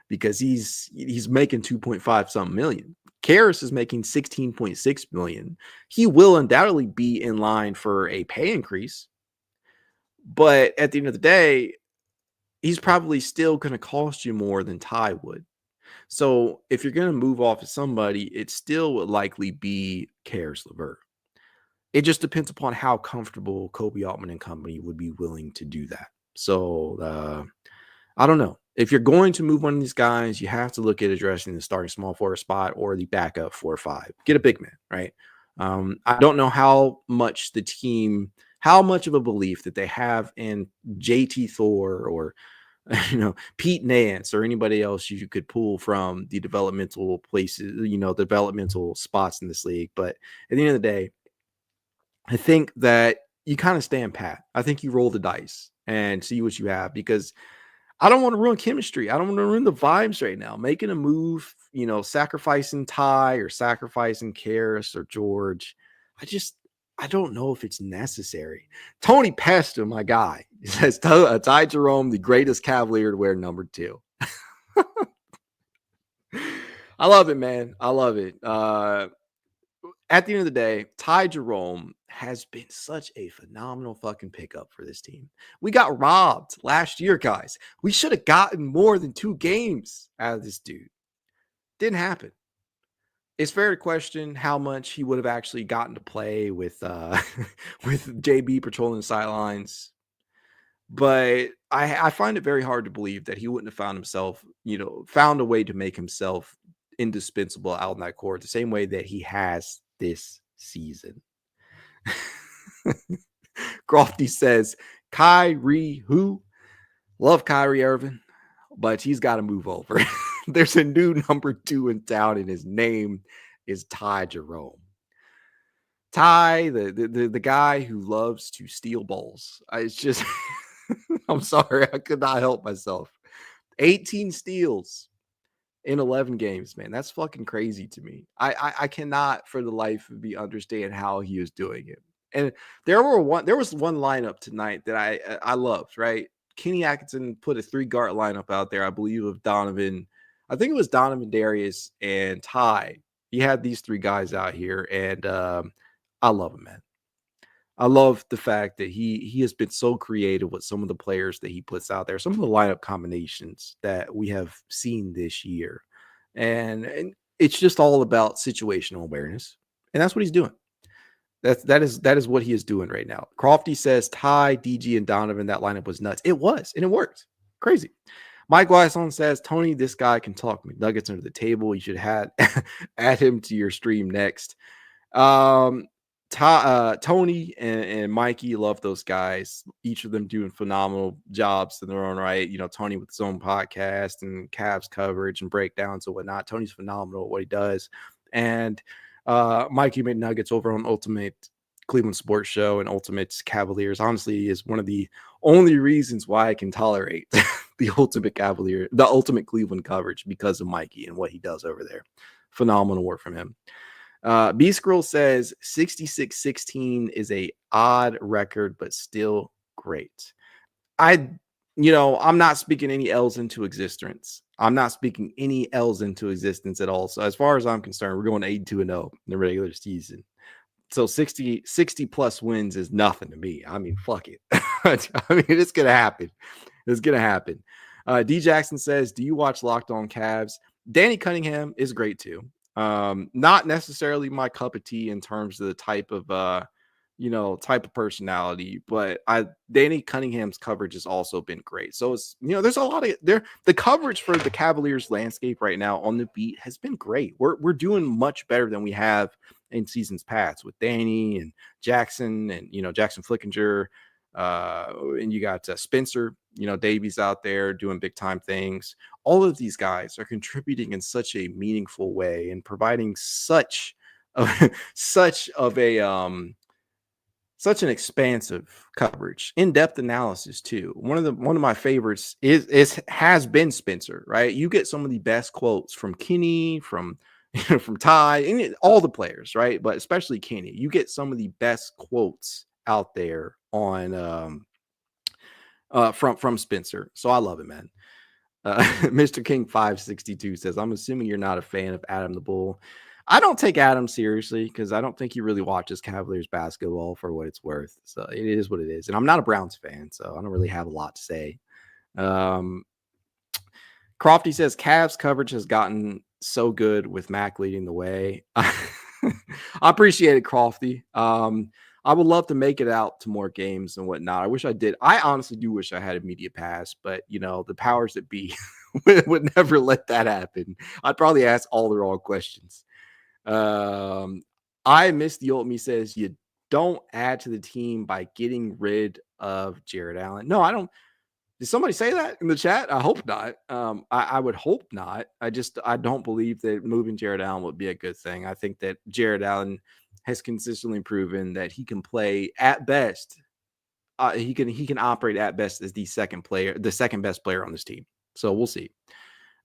because he's making 2.5 something million. Karras is making $16.6 million. He will undoubtedly be in line for a pay increase, but at the end of the day, he's probably still going to cost you more than Ty would. So if you're going to move off of somebody, it still would likely be Caris LeVert. It just depends upon how comfortable Kobe Altman and company would be willing to do that. So I don't know. If you're going to move one of these guys, you have to look at addressing the starting small forward spot or the backup 4-5. Get a big man, right? I don't know how much of a belief that they have in JT Thor or Pete Nance or anybody else you could pull from the developmental places, developmental spots in this league. But at the end of the day, I think that you kind of stand pat. I think you roll the dice and see what you have, because I don't want to ruin chemistry. I don't want to ruin the vibes right now. Making a move, sacrificing Ty or sacrificing Karras or George. I don't know if it's necessary. Tony Pesta, my guy, says Ty Jerome, the greatest Cavalier to wear number 2. I love it, man. I love it. At the end of the day, Ty Jerome has been such a phenomenal fucking pickup for this team. We got robbed last year, guys. We should have gotten more than 2 games out of this dude. Didn't happen. It's fair to question how much he would have actually gotten to play with JB patrolling the sidelines. But I find it very hard to believe that he wouldn't have found a way to make himself indispensable out in that court the same way that he has this season. Crofty says, Kyrie who? Love Kyrie Irving, but he's got to move over. There's a new number 2 in town, and his name is Ty Jerome. Ty, the guy who loves to steal balls. It's just, I'm sorry, I could not help myself. 18 steals in 11 games, man. That's fucking crazy to me. I cannot for the life of me understand how he is doing it. And there was one lineup tonight that I loved, right? Kenny Atkinson put a 3-guard lineup out there, I believe, of Donovan. I think it was Donovan, Darius, and Ty. He had these 3 guys out here, and I love him, man. I love the fact that he has been so creative with some of the players that he puts out there, some of the lineup combinations that we have seen this year. And it's just all about situational awareness. And that's what he's doing. That is what he is doing right now. Crofty says Ty, DG, and Donovan, that lineup was nuts. It was, and it worked. Crazy. Mike Wyson says, Tony, this guy can talk McNuggets under the table. You should add him to your stream next. Tony and Mikey, love those guys. Each of them doing phenomenal jobs in their own right. Tony with his own podcast and Cavs coverage and breakdowns and whatnot. Tony's phenomenal at what he does. And Mikey McNuggets over on Ultimate Cleveland Sports Show and Ultimate Cavaliers, honestly, is one of the only reasons why I can tolerate the Ultimate Cleveland coverage, because of Mikey and what he does over there. Phenomenal work from him. B-Scroll says 66-16 is a odd record, but still great. I'm not speaking any L's into existence. I'm not speaking any L's into existence at all. So as far as I'm concerned, we're going 82-0 in the regular season. So 60 plus wins is nothing to me. I mean, fuck it. I mean, it's going to happen. It's going to happen. D Jackson says, do you watch Locked On Cavs? Danny Cunningham is great too. Not necessarily my cup of tea in terms of the type of personality, but Danny Cunningham's coverage has also been great. So it's, there's a lot of the coverage for the Cavaliers landscape right now on the beat has been great. We're doing much better than we have in seasons past with Danny and Jackson and, Jackson Flickinger. And you got Spencer, Davies out there doing big time things. All of these guys are contributing in such a meaningful way and providing such an expansive coverage, in-depth analysis too. One of my favorites has been Spencer, right? You get some of the best quotes from Kenny, from Ty, and all the players, right? But especially Kenny. You get some of the best quotes out there on from Spencer. So I love it, man. Mr. King 562 says, I'm assuming you're not a fan of Adam the Bull. I don't take Adam seriously because I don't think he really watches Cavaliers basketball for what it's worth. So it is what it is. And I'm not a Browns fan, so I don't really have a lot to say. Crofty says Cavs coverage has gotten so good with Mac leading the way. I appreciate it, Crofty. I would love to make it out to more games and whatnot. I wish I did. I honestly do wish I had a media pass, but the powers that be would never let that happen. I'd probably ask all the wrong questions. I miss the old me says you don't add to the team by getting rid of Jarrett Allen. No, I don't. Did somebody say that in the chat? I hope not. I would hope not. I don't believe that moving Jarrett Allen would be a good thing. I think that Jarrett Allen has consistently proven that he can play at best. He can operate at best as the second best player on this team. So we'll see.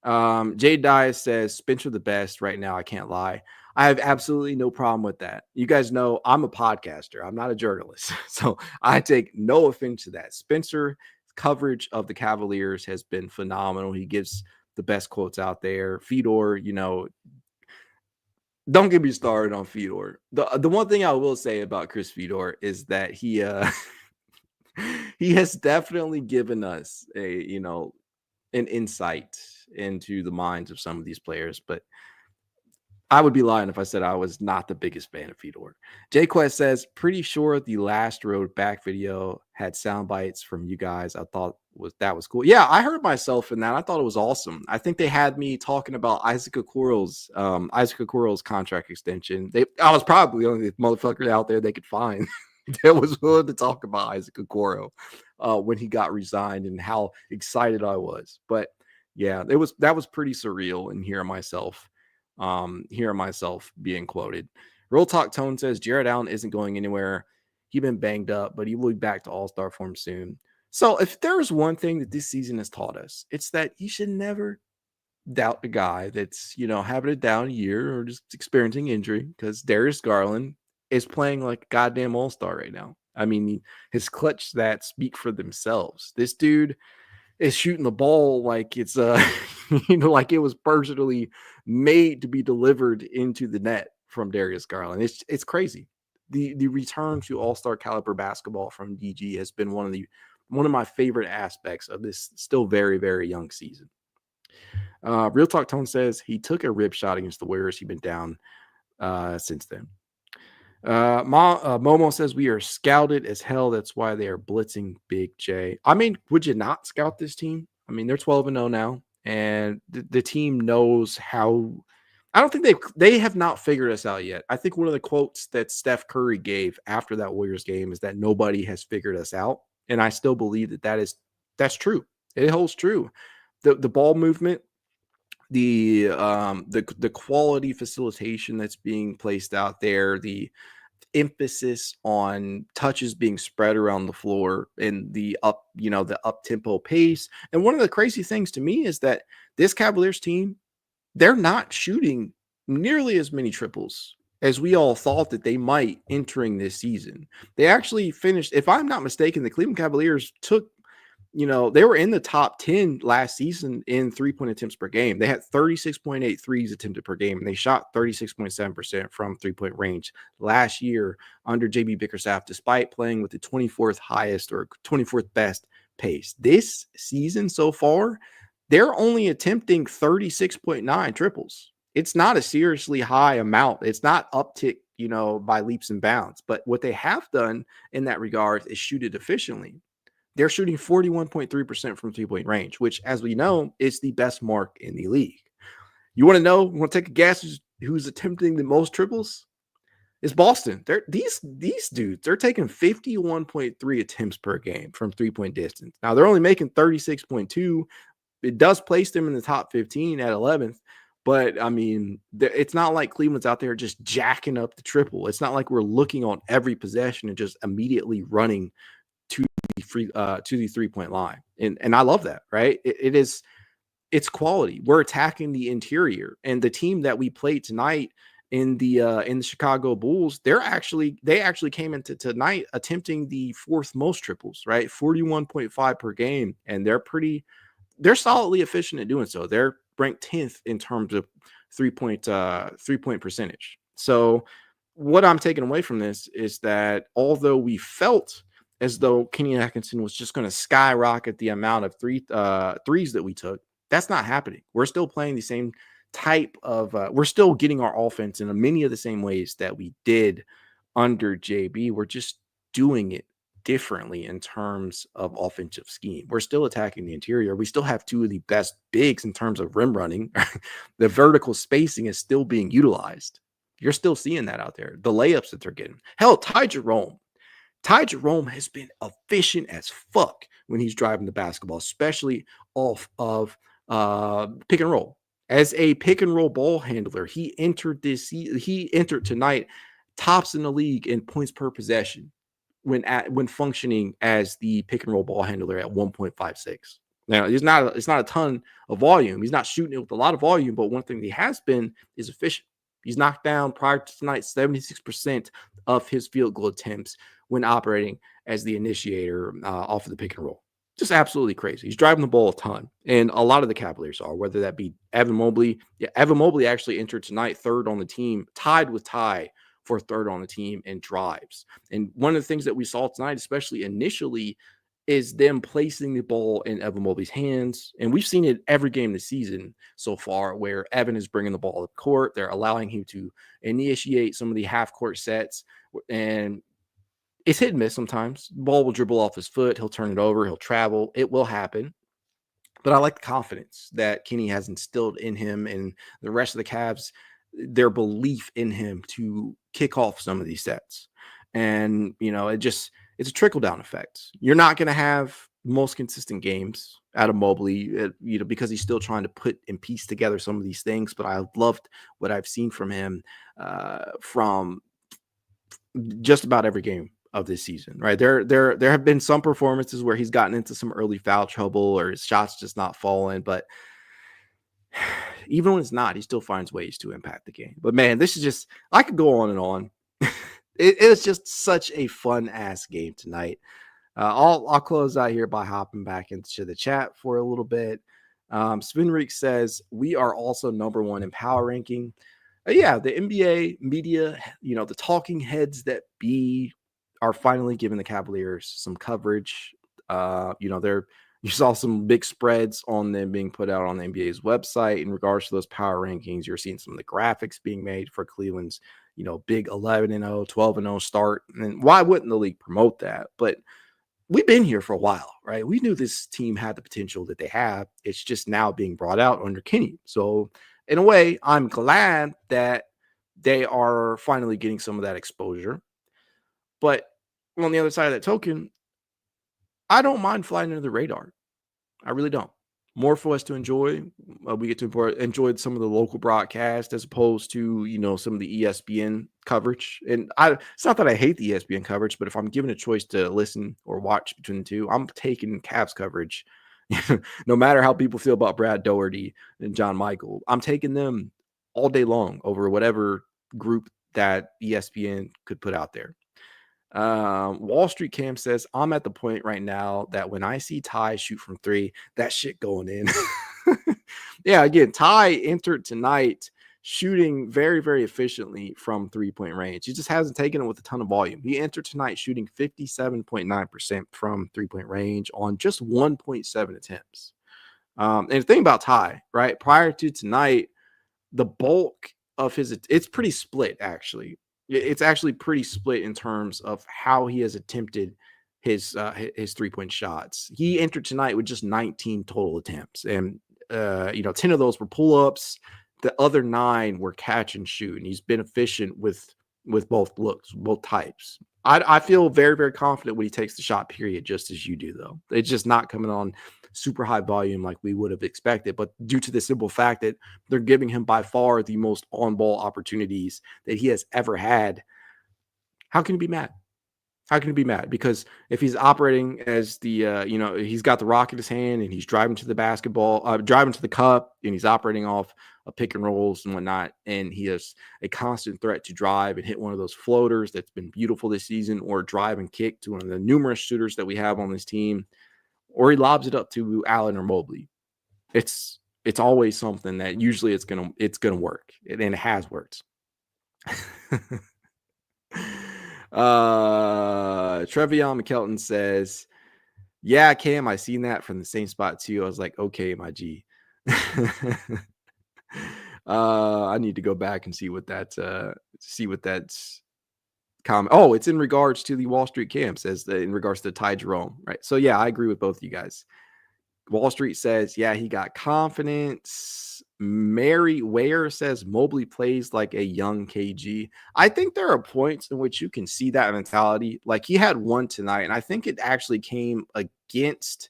Jade Dias says Spencer the best right now. I can't lie. I have absolutely no problem with that. You guys know I'm a podcaster. I'm not a journalist. So I take no offense to that. Spencer coverage of the Cavaliers has been phenomenal. He gives the best quotes out there. Fedor, don't get me started on Fedor. The one thing I will say about Chris Fedor is that he he has definitely given us an insight into the minds of some of these players, but I would be lying if I said I was not the biggest fan of Fedor. J-Quest says, pretty sure the last road back video had sound bites from you guys. I thought that was cool. Yeah, I heard myself in that. I thought it was awesome. I think they had me talking about Isaac Okoro's contract extension. I was probably the only motherfucker out there they could find that was willing to talk about Isaac Okoro when he got resigned and how excited I was. But yeah, that was pretty surreal in hearing myself being quoted. Real Talk Tone says Jarrett Allen isn't going anywhere. He's been banged up, but he will be back to all-star form soon. So if there's one thing that this season has taught us, it's that you should never doubt a guy that's, having a down year or just experiencing injury, because Darius Garland is playing like a goddamn all-star right now. I mean, his clutch stats speak for themselves. This dude is shooting the ball like it's like it was personally made to be delivered into the net from Darius Garland. It's crazy. The return to all-star caliber basketball from DG has been one of my favorite aspects of this still very, very young season. Real Talk Tone says he took a rib shot against the Warriors. He's been down since then. Momo says we are scouted as hell. That's why they are blitzing Big J. I mean, would you not scout this team? I mean, they're 12-0 now, and the team knows how. I don't think they have not figured us out yet. I think one of the quotes that Steph Curry gave after that Warriors game is that nobody has figured us out, and I still believe that's true. It holds true. The ball movement, the quality facilitation that's being placed out there, the emphasis on touches being spread around the floor and the up tempo pace. And one of the crazy things to me is that this Cavaliers team, they're not shooting nearly as many triples as we all thought that they might entering this season. They actually finished, if I'm not mistaken, the Cleveland Cavaliers took, they were in the top 10 last season in 3-point attempts per game. They had 36.8 threes attempted per game, and they shot 36.7% from 3-point range last year under JB Bickerstaff, despite playing with the 24th highest or 24th best pace. This season so far, they're only attempting 36.9 triples. It's not a seriously high amount. It's not uptick, by leaps and bounds. But what they have done in that regard is shoot it efficiently. They're shooting 41.3% from 3-point range, which, as we know, is the best mark in the league. You want to take a guess who's attempting the most triples? It's Boston. These dudes, they're taking 51.3 attempts per game from 3-point distance. Now, they're only making 36.2. It does place them in the top 15 at 11th. But, I mean, it's not like Cleveland's out there just jacking up the triple. It's not like we're looking on every possession and just immediately running to the 3-point line. And I love that, right? It's quality. We're attacking the interior. And the team that we played tonight in the Chicago Bulls, they actually came into tonight attempting the fourth most triples, right? 41.5 per game. And they're solidly efficient at doing so. They're ranked 10th in terms of 3-point percentage. So what I'm taking away from this is that although we felt as though Kenny Atkinson was just going to skyrocket the amount of threes that we took, that's not happening. We're still playing the same type of we're still getting our offense in many of the same ways that we did under JB. We're just doing it differently in terms of offensive scheme. We're still attacking the interior. We still have two of the best bigs in terms of rim running. The vertical spacing is still being utilized. You're still seeing that out there. The layups that they're getting. Hell, Ty Jerome has been efficient as fuck when he's driving the basketball, especially off of pick and roll. As a pick and roll ball handler, he entered tonight tops in the league in points per possession when functioning as the pick and roll ball handler at 1.56. Now, it's not a ton of volume. He's not shooting it with a lot of volume, but one thing he has been is efficient. He's knocked down prior to tonight 76% of his field goal attempts when operating as the initiator off of the pick and roll. Just absolutely crazy. He's driving the ball a ton, and a lot of the Cavaliers are, whether that be Evan Mobley. Yeah, Evan Mobley actually entered tonight third on the team, tied with Ty for third on the team in drives. And one of the things that we saw tonight, especially initially, is them placing the ball in Evan Mobley's hands. And we've seen it every game this season so far where Evan is bringing the ball up court. They're allowing him to initiate some of the half-court sets. And it's hit and miss sometimes. The ball will dribble off his foot. He'll turn it over. He'll travel. It will happen. But I like the confidence that Kenny has instilled in him and the rest of the Cavs, their belief in him to kick off some of these sets. And, it's a trickle-down effect. You're not going to have most consistent games out of Mobley, because he's still trying to put and piece together some of these things. But I loved what I've seen from him from just about every game of this season, right? There have been some performances where he's gotten into some early foul trouble or his shots just not falling, but even when it's not, he still finds ways to impact the game. But man, this is just, I could go on and on. It's just such a fun ass game tonight. I'll close out here by hopping back into the chat for a little bit. Svenrik says we are also number one in power ranking. Yeah, the NBA media, the talking heads that be are finally giving the Cavaliers some coverage. You saw some big spreads on them being put out on the NBA's website in regards to those power rankings. You're seeing some of the graphics being made for Cleveland's, big 11-0, 12-0 start. And why wouldn't the league promote that? But we've been here for a while, right? We knew this team had the potential that they have. It's just now being brought out under Kenny. So in a way, I'm glad that they are finally getting some of that exposure. But on the other side of that token, I don't mind flying under the radar. I really don't. More for us to enjoy. We get to enjoy some of the local broadcast as opposed to, some of the ESPN coverage. And it's not that I hate the ESPN coverage, but if I'm given a choice to listen or watch between the two, I'm taking Cavs coverage. No matter how people feel about Brad Doherty and John Michael, I'm taking them all day long over whatever group that ESPN could put out there. Wall Street Cam says, I'm at the point right now that when I see Ty shoot from three, that shit going in. Yeah, again, Ty entered tonight shooting very, very efficiently from 3-point range. He just hasn't taken it with a ton of volume. He entered tonight shooting 57.9% from 3-point range on just 1.7 attempts. And the thing about Ty, right, prior to tonight, the bulk of it's pretty split, actually. It's actually pretty split in terms of how he has attempted his 3-point shots. He entered tonight with just 19 total attempts, and 10 of those were pull-ups. The other 9 were catch and shoot, and he's been efficient with both looks, both types. I feel very, very confident when he takes the shot, period, just as you do, though. It's just not coming on super high volume like we would have expected, but due to the simple fact that they're giving him by far the most on-ball opportunities that he has ever had, how can he be mad? How can he be mad? Because if he's operating as the, he's got the rock in his hand and he's driving to the basketball, driving to the cup, and he's operating off a pick and rolls and whatnot, and he is a constant threat to drive and hit one of those floaters that's been beautiful this season, or drive and kick to one of the numerous shooters that we have on this team, or he lobs it up to Allen or Mobley. It's it's always something that usually it's gonna work, and it has worked. Trevion McKelton says, yeah, Cam, I seen that from the same spot too. I was like, okay, my G. I need to go back and see what that's comment. Oh, it's in regards to the Wall Street Cam, says in regards to Ty Jerome, right? So yeah, I agree with both of you guys. Wall Street says, yeah, he got confidence. Mary Ware says Mobley plays like a young KG. I think there are points in which you can see that mentality. Like he had one tonight, and I think it actually came against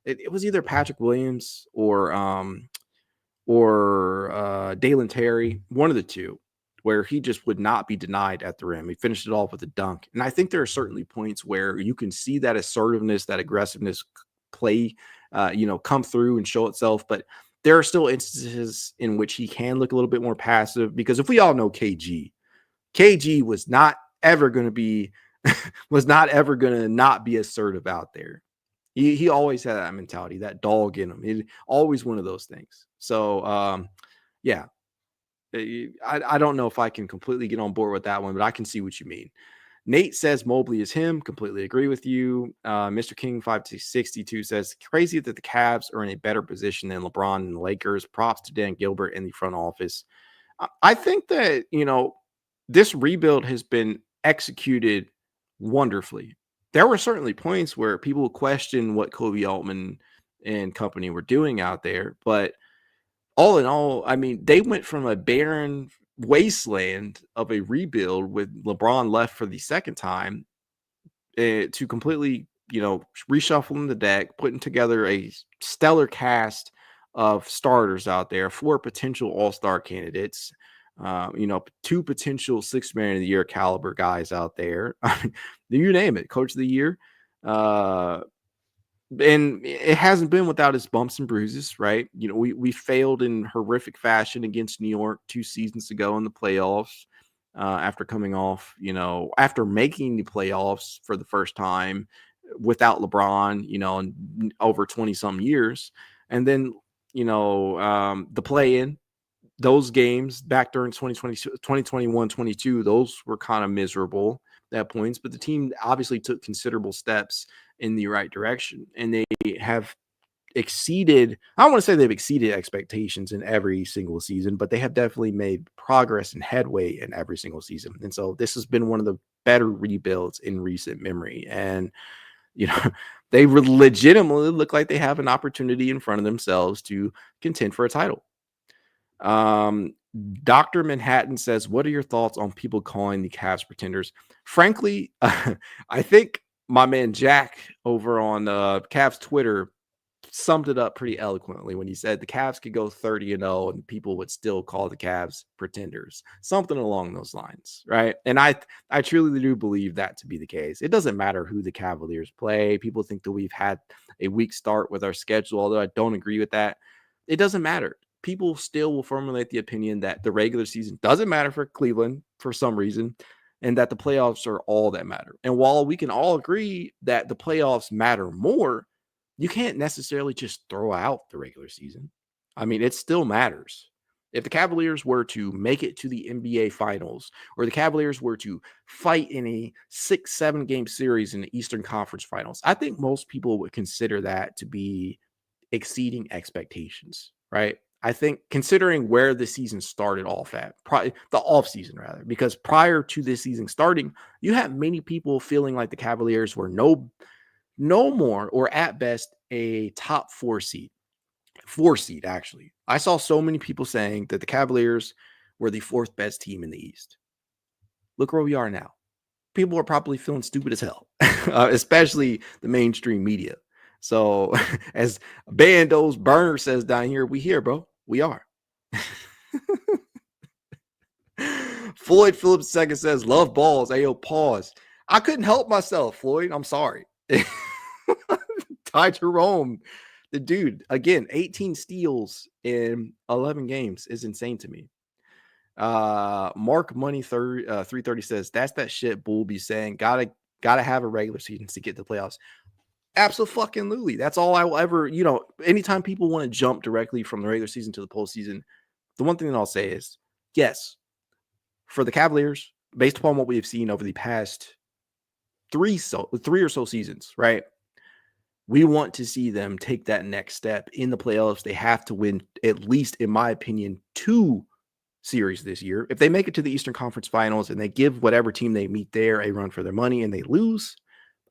it was either Patrick Williams or Dalen Terry, one of the two, where he just would not be denied at the rim. He finished it off with a dunk. And I think there are certainly points where you can see that assertiveness, that aggressiveness play, come through and show itself. But there are still instances in which he can look a little bit more passive, because if we all know KG was not ever going to be, not be assertive out there. He always had that mentality, that dog in him. Always one of those things. So, yeah, I don't know if I can completely get on board with that one, but I can see what you mean. Nate says Mobley is him. Completely agree with you. Mr. King 562 says, crazy that the Cavs are in a better position than LeBron and the Lakers. Props to Dan Gilbert in the front office. I think that, this rebuild has been executed wonderfully. There were certainly points where people questioned what Kobe Altman and company were doing out there, but all in all, I mean, they went from a barren wasteland of a rebuild with LeBron left for the second time to completely, reshuffling the deck, putting together a stellar cast of starters out there, 4 potential all-star candidates, 2 potential 6th man of the year caliber guys out there. You name it, coach of the year. And it hasn't been without its bumps and bruises, right? We failed in horrific fashion against New York 2 seasons ago in the playoffs, after coming off, after making the playoffs for the first time without LeBron, in over 20 some years. And then, the play-in, those games back during 2021, 22, those were kind of miserable at points, but the team obviously took considerable steps in the right direction, and they have exceeded, I don't want to say they've exceeded expectations in every single season, but they have definitely made progress and headway in every single season. And so this has been one of the better rebuilds in recent memory. And, they legitimately look like they have an opportunity in front of themselves to contend for a title. Dr. Manhattan says, what are your thoughts on people calling the Cavs pretenders? Frankly, I think my man Jack over on Cavs Twitter summed it up pretty eloquently when he said the Cavs could go 30-0 and people would still call the Cavs pretenders, something along those lines, right? And I truly do believe that to be the case. It doesn't matter who the Cavaliers play. People think that we've had a weak start with our schedule, although I don't agree with that. It doesn't matter. People still will formulate the opinion that the regular season doesn't matter for Cleveland for some reason, and that the playoffs are all that matter. And while we can all agree that the playoffs matter more, you can't necessarily just throw out the regular season. I mean, it still matters. If the Cavaliers were to make it to the NBA Finals, or the Cavaliers were to fight in a 6-7 game series in the Eastern Conference Finals, I think most people would consider that to be exceeding expectations, right? I think considering where the season started off at, the off season rather, because prior to this season starting, you had many people feeling like the Cavaliers were no more, or at best a top 4 seed. 4 seed, actually. I saw so many people saying that the Cavaliers were the 4th best team in the East. Look where we are now. People are probably feeling stupid as hell, especially the mainstream media. So, as Bando's Burner says down here, we here, bro. We are. Floyd Phillips II says, love balls. Ayo, pause. I couldn't help myself, Floyd. I'm sorry. Ty Jerome, the dude, again, 18 steals in 11 games is insane to me. Mark Money 330 says, that's that shit Bull be saying. Gotta have a regular season to get the playoffs. Absolutely. That's all I will ever, anytime people want to jump directly from the regular season to the postseason, the one thing that I'll say is, yes, for the Cavaliers, based upon what we have seen over the past three or so seasons, right? We want to see them take that next step in the playoffs. They have to win, at least in my opinion, 2 series this year. If they make it to the Eastern Conference Finals and they give whatever team they meet there a run for their money and they lose,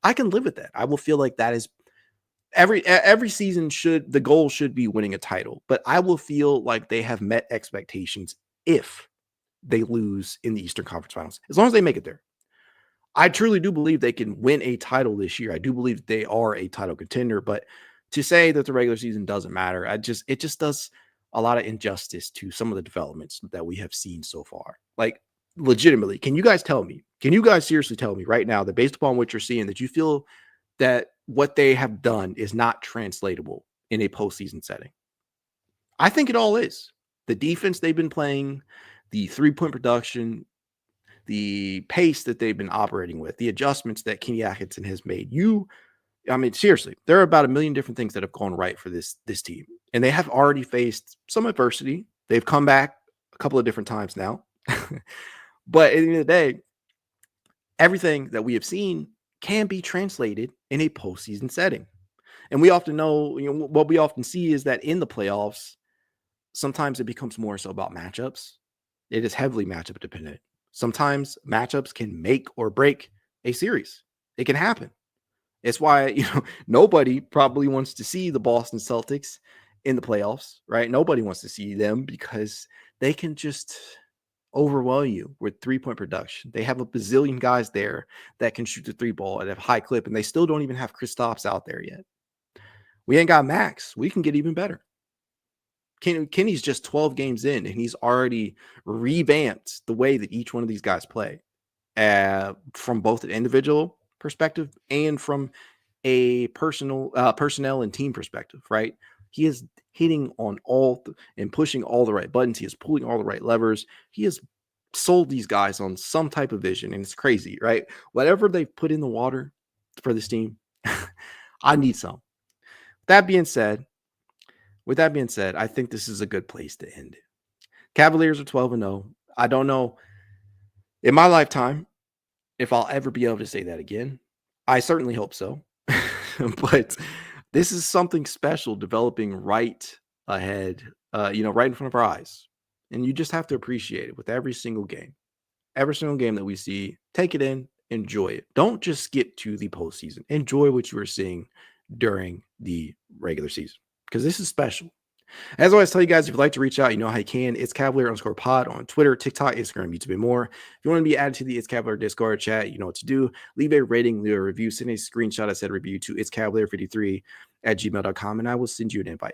I can live with that. I will feel like that is every season the goal should be winning a title, but I will feel like they have met expectations if they lose in the Eastern Conference Finals, as long as they make it there. I truly do believe they can win a title this year. I do believe they are a title contender, but to say that the regular season doesn't matter, it just does a lot of injustice to some of the developments that we have seen so far. Like, legitimately, can you guys seriously tell me right now that based upon what you're seeing, that you feel that what they have done is not translatable in a postseason setting? I think it all is. The defense they've been playing, the 3-point production, the pace that they've been operating with, the adjustments that Kenny Atkinson has made. Seriously, there are about a million different things that have gone right for this team. And they have already faced some adversity. They've come back a couple of different times now. But at the end of the day, everything that we have seen can be translated in a postseason setting. And we often know, what we often see is that in the playoffs, sometimes it becomes more so about matchups. It is heavily matchup dependent. Sometimes matchups can make or break a series. It can happen. It's why, nobody probably wants to see the Boston Celtics in the playoffs, right? Nobody wants to see them because they can just overwhelm you with 3-point production. They have a bazillion guys there that can shoot the 3 ball at a high clip, and they still don't even have Kristaps out there yet. We ain't got Max. We can get even better. Kenny's just 12 games in, and he's already revamped the way that each one of these guys play, from both an individual perspective and from a personnel and team perspective, right? He is hitting on and pushing all the right buttons. He is pulling all the right levers. He has sold these guys on some type of vision, and it's crazy, right? Whatever they've put in the water for this team, I need some. With that being said, I think this is a good place to end it. Cavaliers are 12-0. I don't know in my lifetime if I'll ever be able to say that again. I certainly hope so. But this is something special developing right ahead, right in front of our eyes. And you just have to appreciate it with every single game. Every single game that we see, take it in, enjoy it. Don't just skip to the postseason. Enjoy what you are seeing during the regular season, because this is special. As always, tell you guys, if you'd like to reach out, you know how you can. It's Cavalier_pod on Twitter, TikTok, Instagram, YouTube, and more. If you want to be added to the It's Cavalier Discord chat, you know what to do. Leave a rating, leave a review, send a screenshot of said review to itscavalier53@gmail.com, and I will send you an invite.